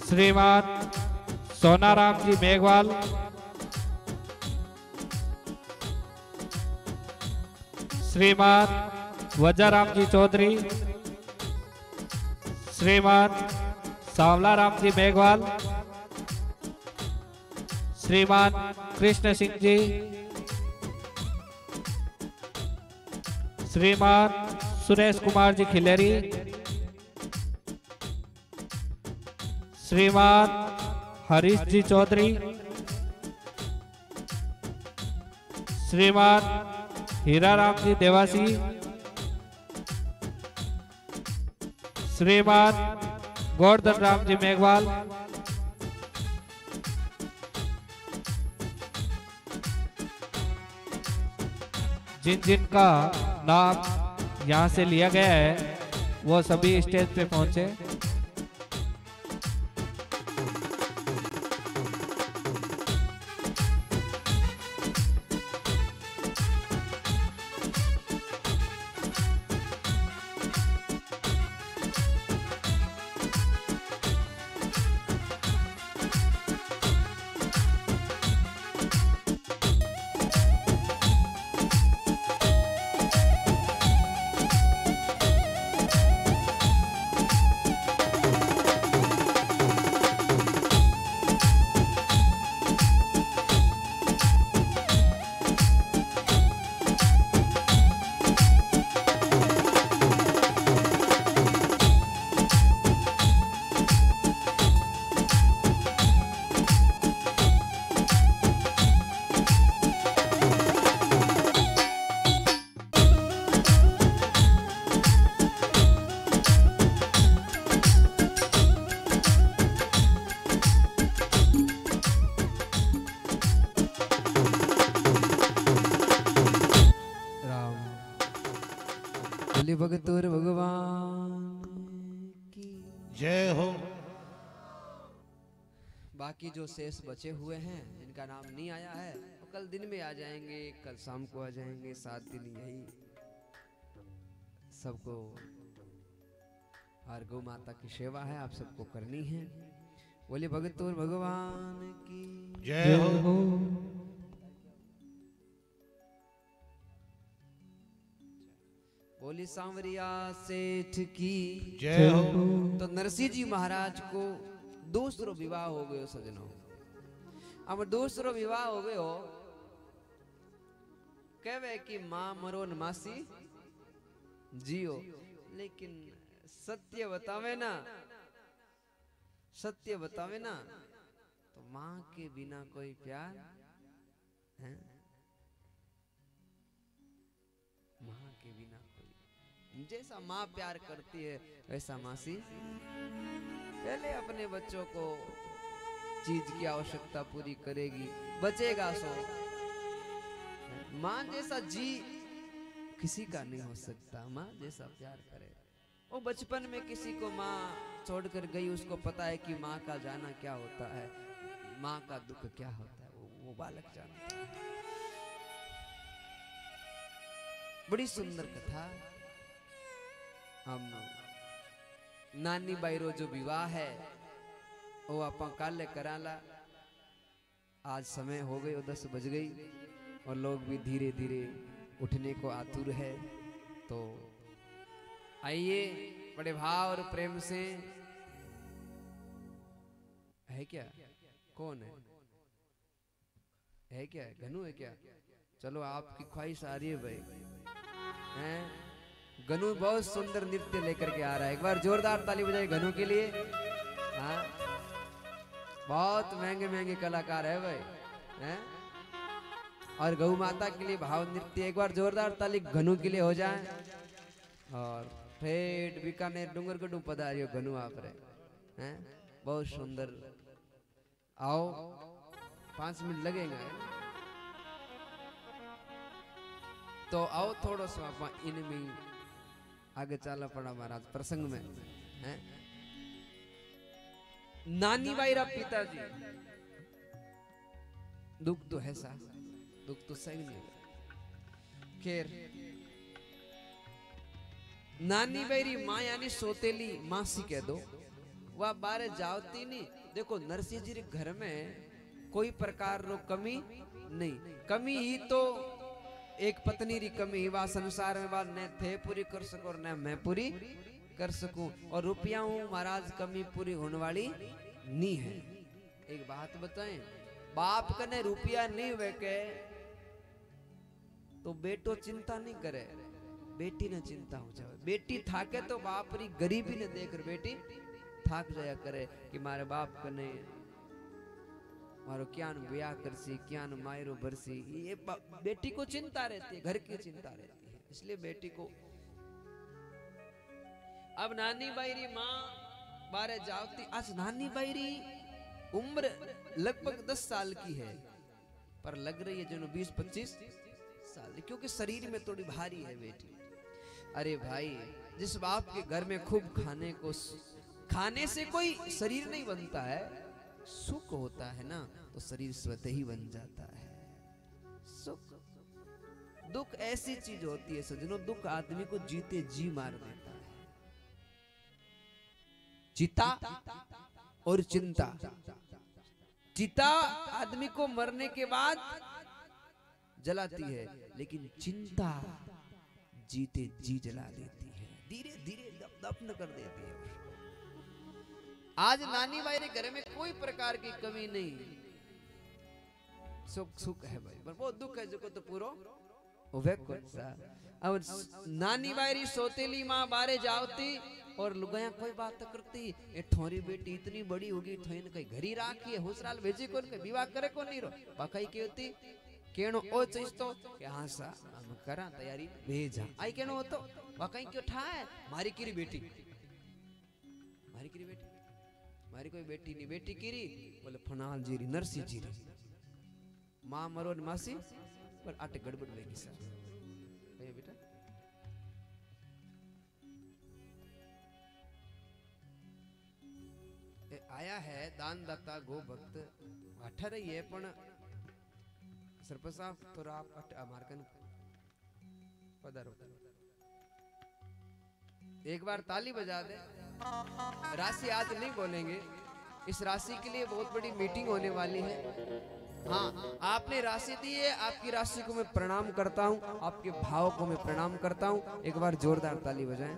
श्रीमान सोनाराम जी मेघवाल, श्रीमान वजाराम जी चौधरी, श्रीमान सांवलाराम जी मेघवाल, श्रीमान कृष्ण सिंह जी, श्रीमान सुरेश कुमार जी खिलेरी, श्रीमान हरीश जी चौधरी, श्रीमान हीराराम जी देवासी, श्रीमान गोवर्धन राम जी मेघवाल, जिन जिन का नाम यहाँ से लिया गया है वो सभी स्टेज पे पहुंचे। बोले भगतोर भगवान की जय हो। बाकी जो शेष बचे हुए हैं जिनका नाम नहीं आया है वो कल दिन में आ जाएंगे, कल शाम को आ जाएंगे। 7 दिन यही सबको हर गौ माता की सेवा है, आप सबको करनी है। बोले भगतोर भगवान की जय हो। बोली सांवरिया सेठ की जय हो। तो नरसिंह जी महाराज को दूसरो विवाह हो गयो सजनों। अब दूसरो विवाह हो गयो, कहवे कि मां मरो न मासी जियो, लेकिन सत्य बतावे ना, सत्य बतावे ना तो मां के बिना कोई प्यार है? मां के बिना कोई, जैसा मां प्यार करती है वैसा मासी पहले अपने बच्चों को चीज की आवश्यकता पूरी करेगी, बचेगा सो। मां जैसा जी किसी का नहीं हो सकता, मां जैसा प्यार करे। वो बचपन में किसी को मां छोड़कर गई, उसको पता है कि मां का जाना क्या होता है, मां का दुख क्या होता है, वो बालक जानता है। बड़ी सुंदर कथा। हम नानी बाईरो जो विवाह है वो आप काले कराला। आज समय हो गई, 10 बज गई और लोग भी धीरे धीरे उठने को आतुर है। तो आइए बड़े भाव और प्रेम से। है क्या? कौन है? है क्या? घनु है क्या? चलो आपकी ख्वाहिश आ रही है भाई। हैं? घनु बहुत सुंदर नृत्य लेकर के आ रहा है, एक बार जोरदार ताली बजाइए घनु के लिए। हाँ, बहुत महंगे महंगे कलाकार है भाई। हैं? और गौ माता के लिए भाव नृत्य, एक बार जोरदार ताली घनु के लिए हो जाए। और ठेठ बीकानेर डूंगरगढ़ पधारियो घनु आप रहे हैं, बहुत सुंदर। आओ 5 मिनट लगेगा तो आओ थोड़ा सा आप इनमें आगे चला पड़ा महाराज प्रसंग में है। नानी बाईरा पिताजी, दुख तो है सा, दुख तो सही नहीं। खैर नानी बाईरी माँ यानी सोतेली मासी कह दो, वह बारे जावती नहीं। देखो नरसिंह जी के घर में कोई प्रकार रो कमी नहीं, कमी ही तो एक पत्नी री कमी, वह संसार में बात न थे पूरी कर सको और न मैं पूरी कर सकूं। और रुपया महाराज कमी पूरी होने वाली नहीं है। एक बात बताएं, बाप कने रुपया नहीं हुए के तो बेटो चिंता नहीं करे, बेटी ने चिंता हो जाए। बेटी थाके तो बाप री गरीबी ने देखकर बेटी थाक जाया करे कि मारे बाप कने मारो क्या ब्याह करसी, क्या मायरो भरसी। ये बेटी को चिंता रहती है, घर की चिंता रहती है, इसलिए बेटी को। अब नानी बाईरी माँ बारे जावती। आज नानी बाईरी उम्र लगभग 10 साल की है, पर लग रही है जो 20-25 साल, क्योंकि शरीर में थोड़ी भारी है बेटी। अरे भाई, जिस बाप के घर में खूब खाने से कोई शरीर नहीं बनता है, सुख होता है ना तो शरीर स्वतः ही बन जाता है। सुख दुख ऐसी चीज होती है सजनों, दुख आदमी को जीते जी मार देता है। चिता और चिंता, चिता आदमी को मरने के बाद जलाती है, लेकिन चिंता जीते जी जला देती है, धीरे धीरे दफन कर देती है उसको। आज नानी बाई रे घर में कोई प्रकार की कमी नहीं, सुख सुख है भाई, पर वो दुख है जो तो पूरा अब नानी बाई सोतेली माँ बारे जावती और लुगाया कोई बात करती। ये ठोरी बेटी इतनी बड़ी होगी, थोइन कहीं घरी राखी है, हुसराल भेजी कौन के विवाह करे कौन नहीं रो बाकाई की होती केनो ओ चीज तो कि हाँ सा हम करा तैयारी भेजा आई केनो होतो बाकाई क्यों ठाए मारी किरी बेटी, मारी किरी बेटी, मारी कोई बेटी नहीं, बेटी किरी बोले फनाल जीरी नरसी जीरी माँ मरो न मासी पर आटे गड़बड़ वेगी सर बेटा। आया है दानदाता गो भक्त अठ रही है पण सरपंच साहब थोड़ा आप मार्कन पधारो एक बार ताली बजा दे। राशि आज नहीं बोलेंगे, इस राशि के लिए बहुत बड़ी मीटिंग होने वाली है। हाँ, आपने राशि दी है, आपकी राशि को मैं प्रणाम करता हूँ, आपके भाव को मैं प्रणाम करता हूँ। एक बार जोरदार ताली बजाएं।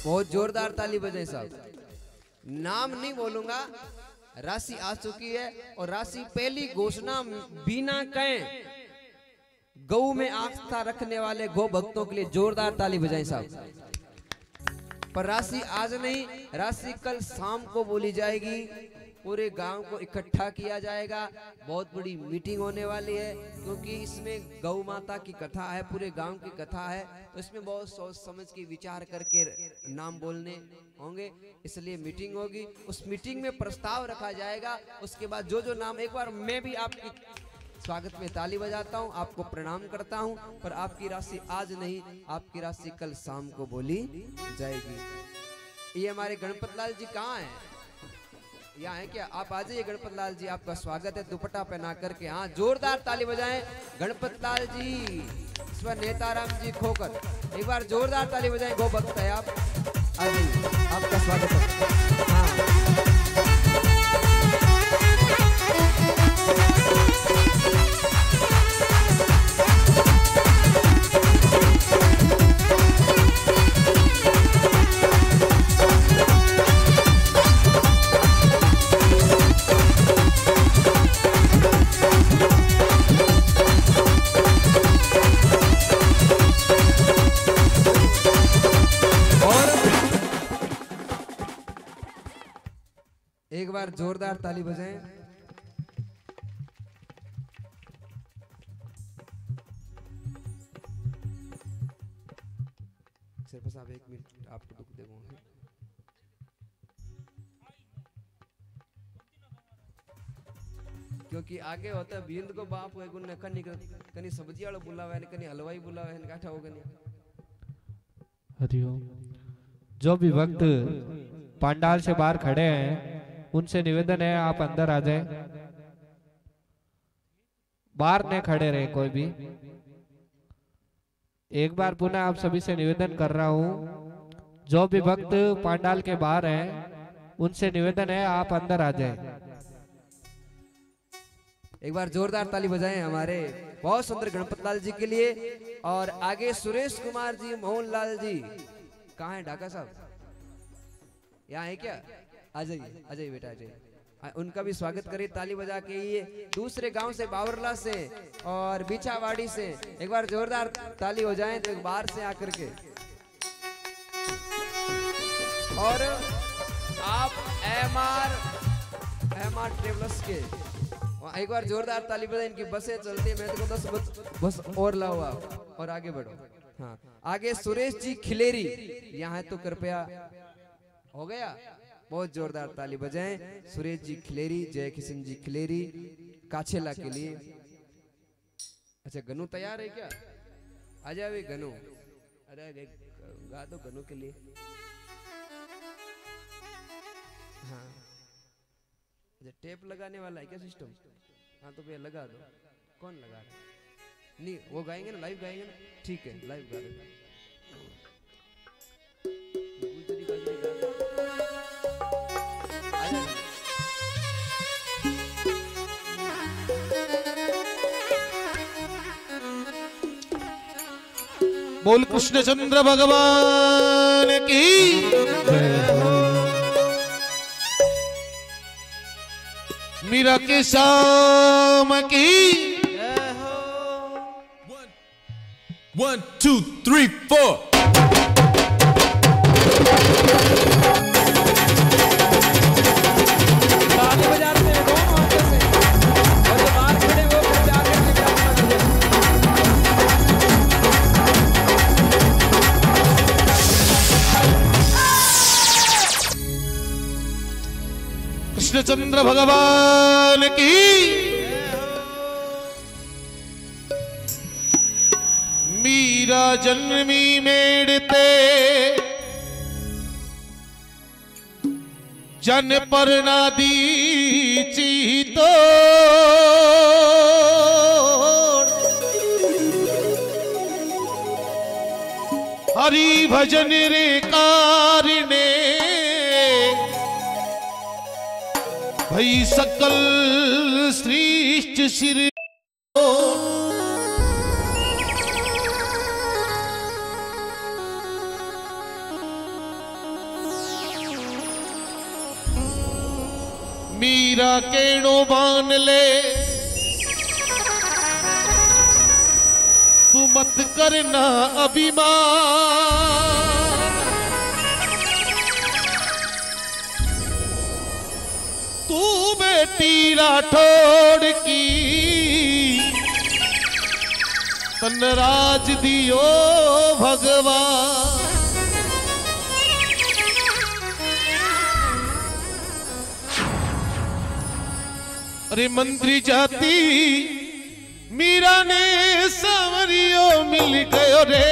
बहुत जोरदार ताली बजाएं साहब। नाम नहीं बोलूंगा, राशि आ चुकी है और राशि पहली घोषणा बिना कहे गौ में आस्था रखने वाले गौ भक्तों के लिए जोरदार ताली बजाएं साहब। पर राशि आज नहीं, राशि कल शाम को बोली जाएगी, पूरे गांव को इकट्ठा किया जाएगा। बहुत बड़ी मीटिंग होने वाली है क्योंकि इसमें गौ माता की कथा है, पूरे गांव की कथा है, तो इसमें बहुत सोच समझ के विचार करके नाम बोलने होंगे, इसलिए मीटिंग होगी। उस मीटिंग में प्रस्ताव रखा जाएगा, उसके बाद जो जो नाम, एक बार मैं भी आपकी स्वागत में ताली बजाता हूं, आपको प्रणाम करता हूं, पर आपकी राशि आज नहीं, आपकी राशि कल शाम को बोली जाएगी। ये हमारे गणपत लाल जी कहाँ हैं? यहाँ है क्या? आप आ जाइए गणपत लाल जी, आपका स्वागत है दुपट्टा पहना करके। हाँ, जोरदार ताली बजाएं गणपत लाल जी, इस बार नेताराम जी खोकर, एक बार जोरदार ताली बजाएं। गो भक्त है आप, आ जाइए, आपका स्वागत है। हाँ। एक बार जोरदार ताली बजाएं। सिर्फ साहब 1 मिनट आपको दुख देगा, क्योंकि आगे होता है बिंद को बाप है गुन कनी कनी सब्जी वाला बुलावा है, कनी हलवाई बुलावा है, काठा होगा नहीं। हरिओम। जो भी भक्त पंडाल से बाहर खड़े हैं उनसे निवेदन है आप अंदर आ जाएं, बाहर न खड़े रहे कोई भी। एक बार पुनः आप सभी से निवेदन कर रहा हूं, जो भी भक्त पंडाल के बाहर हैं उनसे निवेदन है आप अंदर आ जाएं। एक बार जोरदार ताली बजाएं हमारे बहुत सुंदर गणपत लाल जी के लिए। और आगे सुरेश कुमार जी, मोहन लाल जी कहाँ है? ढाका साहब यहाँ है क्या? आ जाइए, आ जाइए बेटा, आ जाइए। उनका भी स्वागत करिए ताली बजा के। ये दूसरे गांव से, बावरला से और बिछावाड़ी से, एक बार जोरदार ताली हो जाए तो बाहर से आकर के। और आप एमआर ट्रेवलर्स के एक बार जोरदार ताली बजाए। इनकी बसें चलती है, मैं तो 10 बस और लाओ आप और आगे बढ़ो। हाँ, आगे सुरेश जी खिलेरी यहाँ है तो कृपया, हो गया। बहुत जोरदार ताली बजाएं सुरेश जी खिलेरी, जय किशन जी खिलेरी काछेला के लिए। अच्छा, गनु तैयार है क्या? आ जाए गनु, अरे गा दो गनु के लिए। हाँ, अच्छा टेप लगाने वाला है क्या सिस्टम? हाँ तो भैया लगा दो। कौन लगा रहा है? नहीं, वो गाएंगे ना, लाइव गाएंगे ना? ठीक है, लाइव गा रहे। बोल कृष्णचंद्र भगवान की मीरा के श्याम की 1 2 3 4 कृष्णचंद्र भगवान की मीरा जन्मी मेड़ते जन पर नादी चीतो हरि भजन रे कारिणे भई सकल श्रेष्ठ श्री मीरा केणो बान ले तू मत करना अभिमान तू बेटी राठौड़ की तनराज दियो भगवान अरे मंत्री जाति मीरा ने सांवरियो मिल गयो रे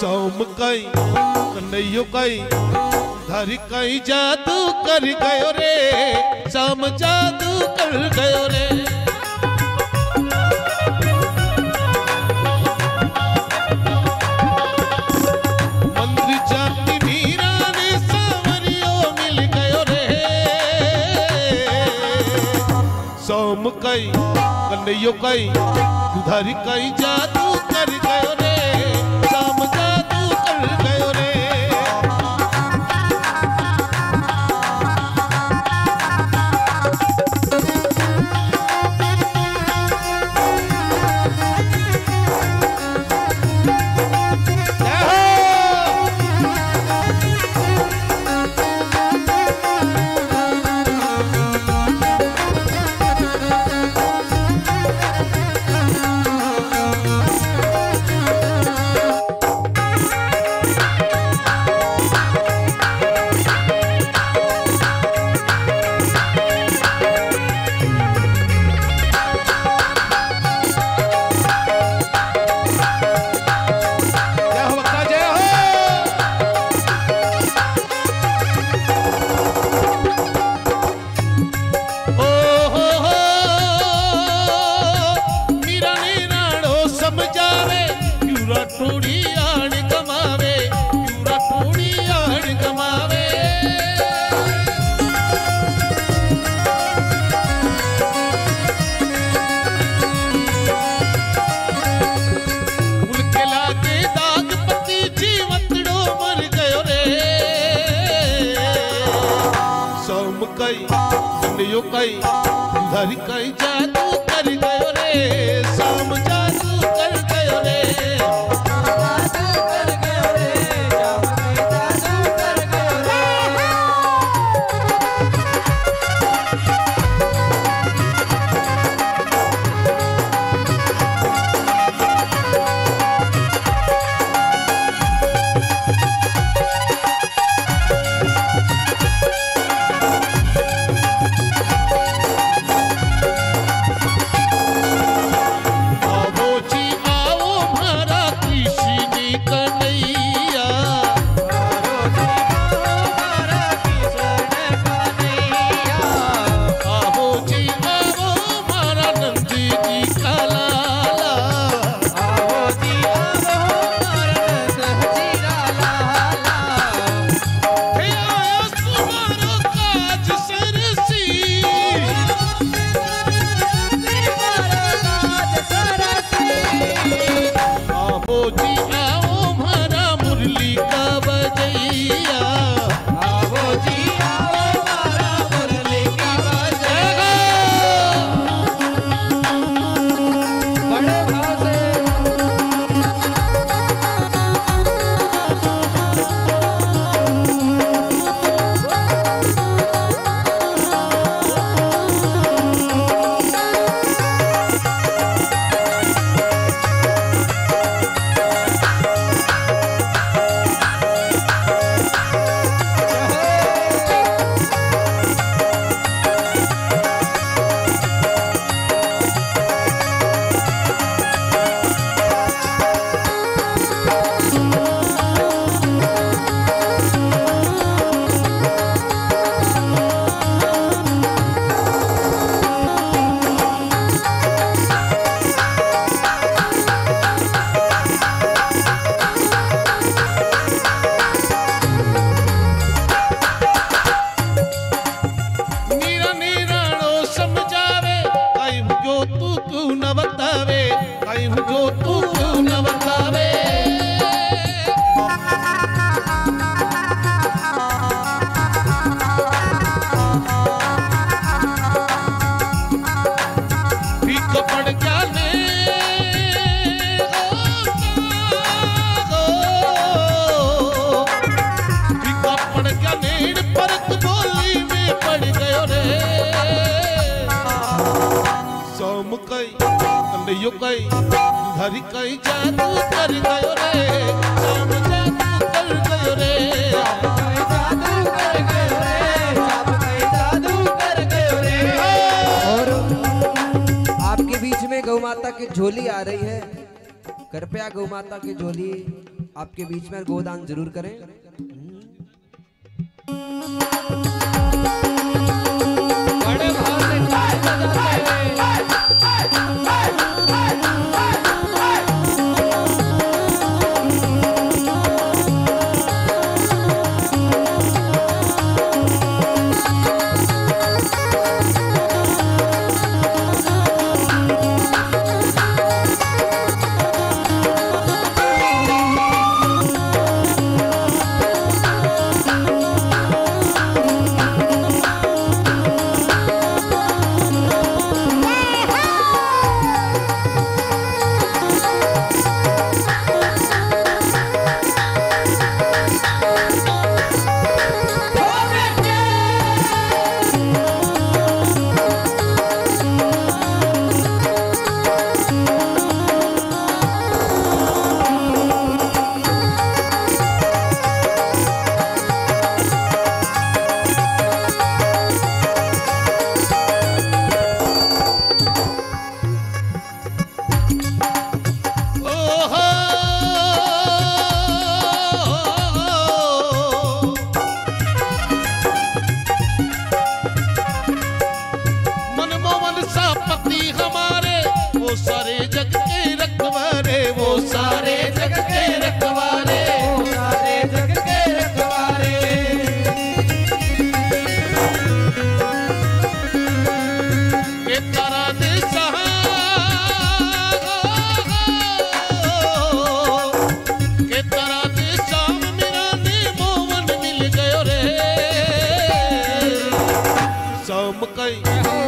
सौम कई कन्हैयो कई धर कई जादू कर गयो रे शाम जादू कर गयो रे मंत्री जाति मीरा ने सांवरियो मिल गयो रे सौम कई कन्हैयो कई धर कई जादू कर गयो रे शाम जादू कर गयो रे कई धर कई जादू कर गयो रे शाम जादू कर गयो रे जादू कर गयो रे जादू कर गयो रे शाम कई कन्हैयो कई धरी कई जादू कर गयो रे शाम जादू कर गयो रे जादू कर गयो रे शाम कई जादू कर गयो रे। और आपके बीच में गौ माता की झोली आ रही है, कृपया गौ माता की झोली आपके बीच में गोदान जरूर करें। बड़े भाव से ताली बजाते हुए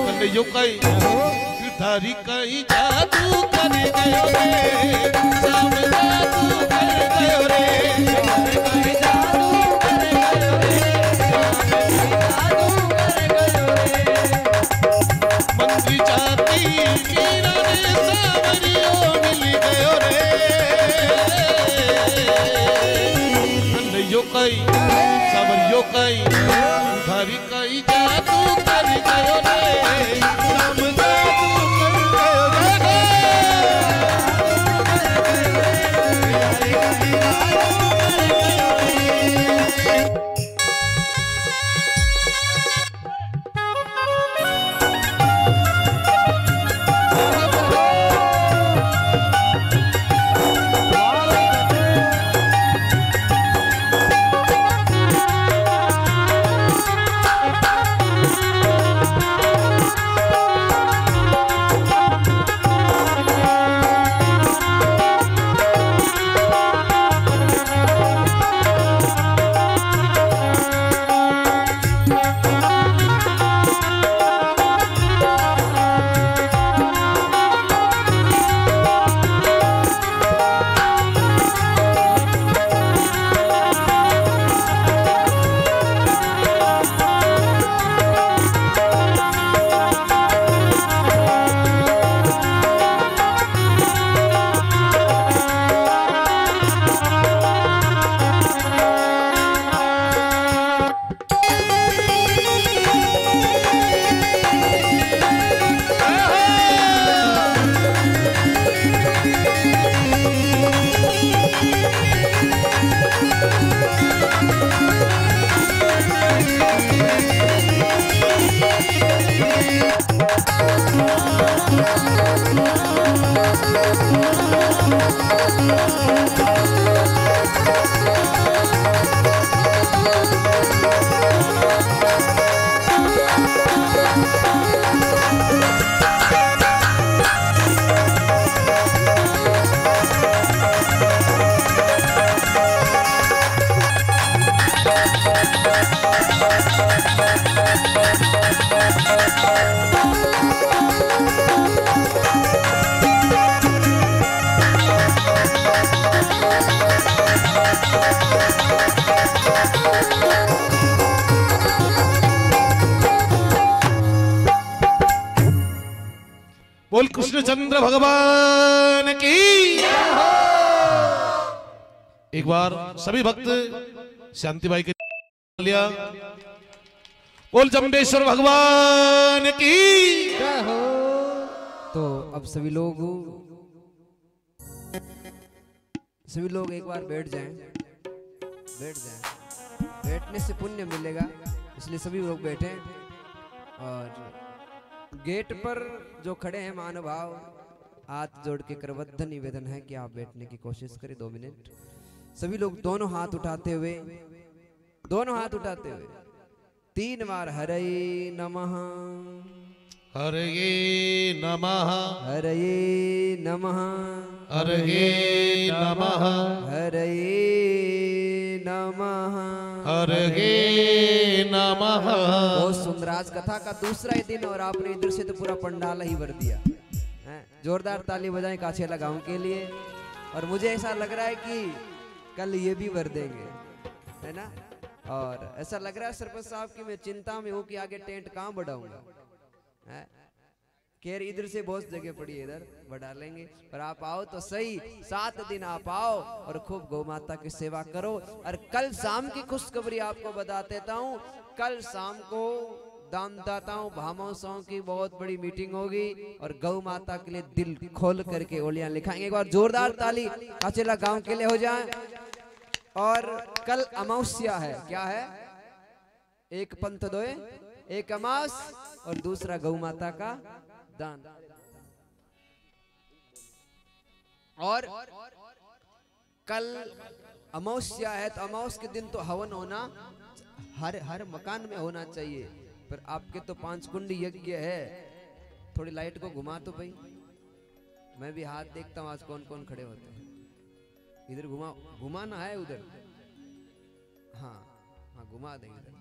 कन्हैयो कई धारी कई जादू कर गयो रे शाम जादू कर गयो रे कई जादू कर गयो रे शाम जादू कर गयो रे मंत्री जाती मीरा ने सावरियो मिल गयो रे कन्हैयो कई सावरियो कई धारी कई जादू कर गयो रे शाम जादू कर गयो रे बोल कृष्णचंद्र भगवान की। एक बार सभी भक्त शांतिबाई के लिया। बोल जम्बेश्वर भगवान की। तो अब सभी लोग एक बार बैठ जाएं। बैठने से पुण्य मिलेगा, इसलिए सभी लोग बैठे। और गेट पर जो खड़े हैं महानुभाव, हाथ जोड़ के करबद्ध निवेदन है कि आप बैठने की कोशिश करें 2 मिनट। सभी लोग दोनों हाथ उठाते हुए 3 बार हरे नमः, हरये नमः, हरये नमः, हरये नमः, हरये नमः, हरये नमः। बहुत सुंदर। आज कथा का दूसरा ही दिन और आपने इधर से तो पूरा पंडाल ही भर दिया है। जोरदार ताली बजाएं काछेला गांव के लिए। और मुझे ऐसा लग रहा है कि कल ये भी भर देंगे, है ना। और ऐसा लग रहा है सरपंच साहब की मैं चिंता में हूँ कि आगे टेंट कहाँ बढ़ाऊंगा। खैर इधर से बहुत जगह पड़ी है, इधर बढ़ा लेंगे। पर आप आओ तो सही, 7 दिन आप आओ और खूब गौ माता की सेवा करो। और कल शाम की खुशखबरी आपको बता देता हूँ। कल शाम को दानदाताओं भामाशाओं की बहुत बड़ी मीटिंग होगी और गौ माता के लिए दिल खोल करके ओलियां लिखाएंगे। एक बार जोरदार ताली काचेला गांव के लिए हो जाए। और कल अमावस्या है। क्या है? एक पंथ दोए, एक अमास और दूसरा गौ माता का दान। और कल अमावस्या है तो अमावस के दिन तो हवन होना हर मकान में होना चाहिए। पर आपके तो 5 कुंड यज्ञ है। थोड़ी लाइट को घुमा तो भाई, मैं भी हाथ देखता हूँ आज कौन कौन खड़े होते हैं। इधर घुमाना है उधर। हाँ घुमा देंगे इधर।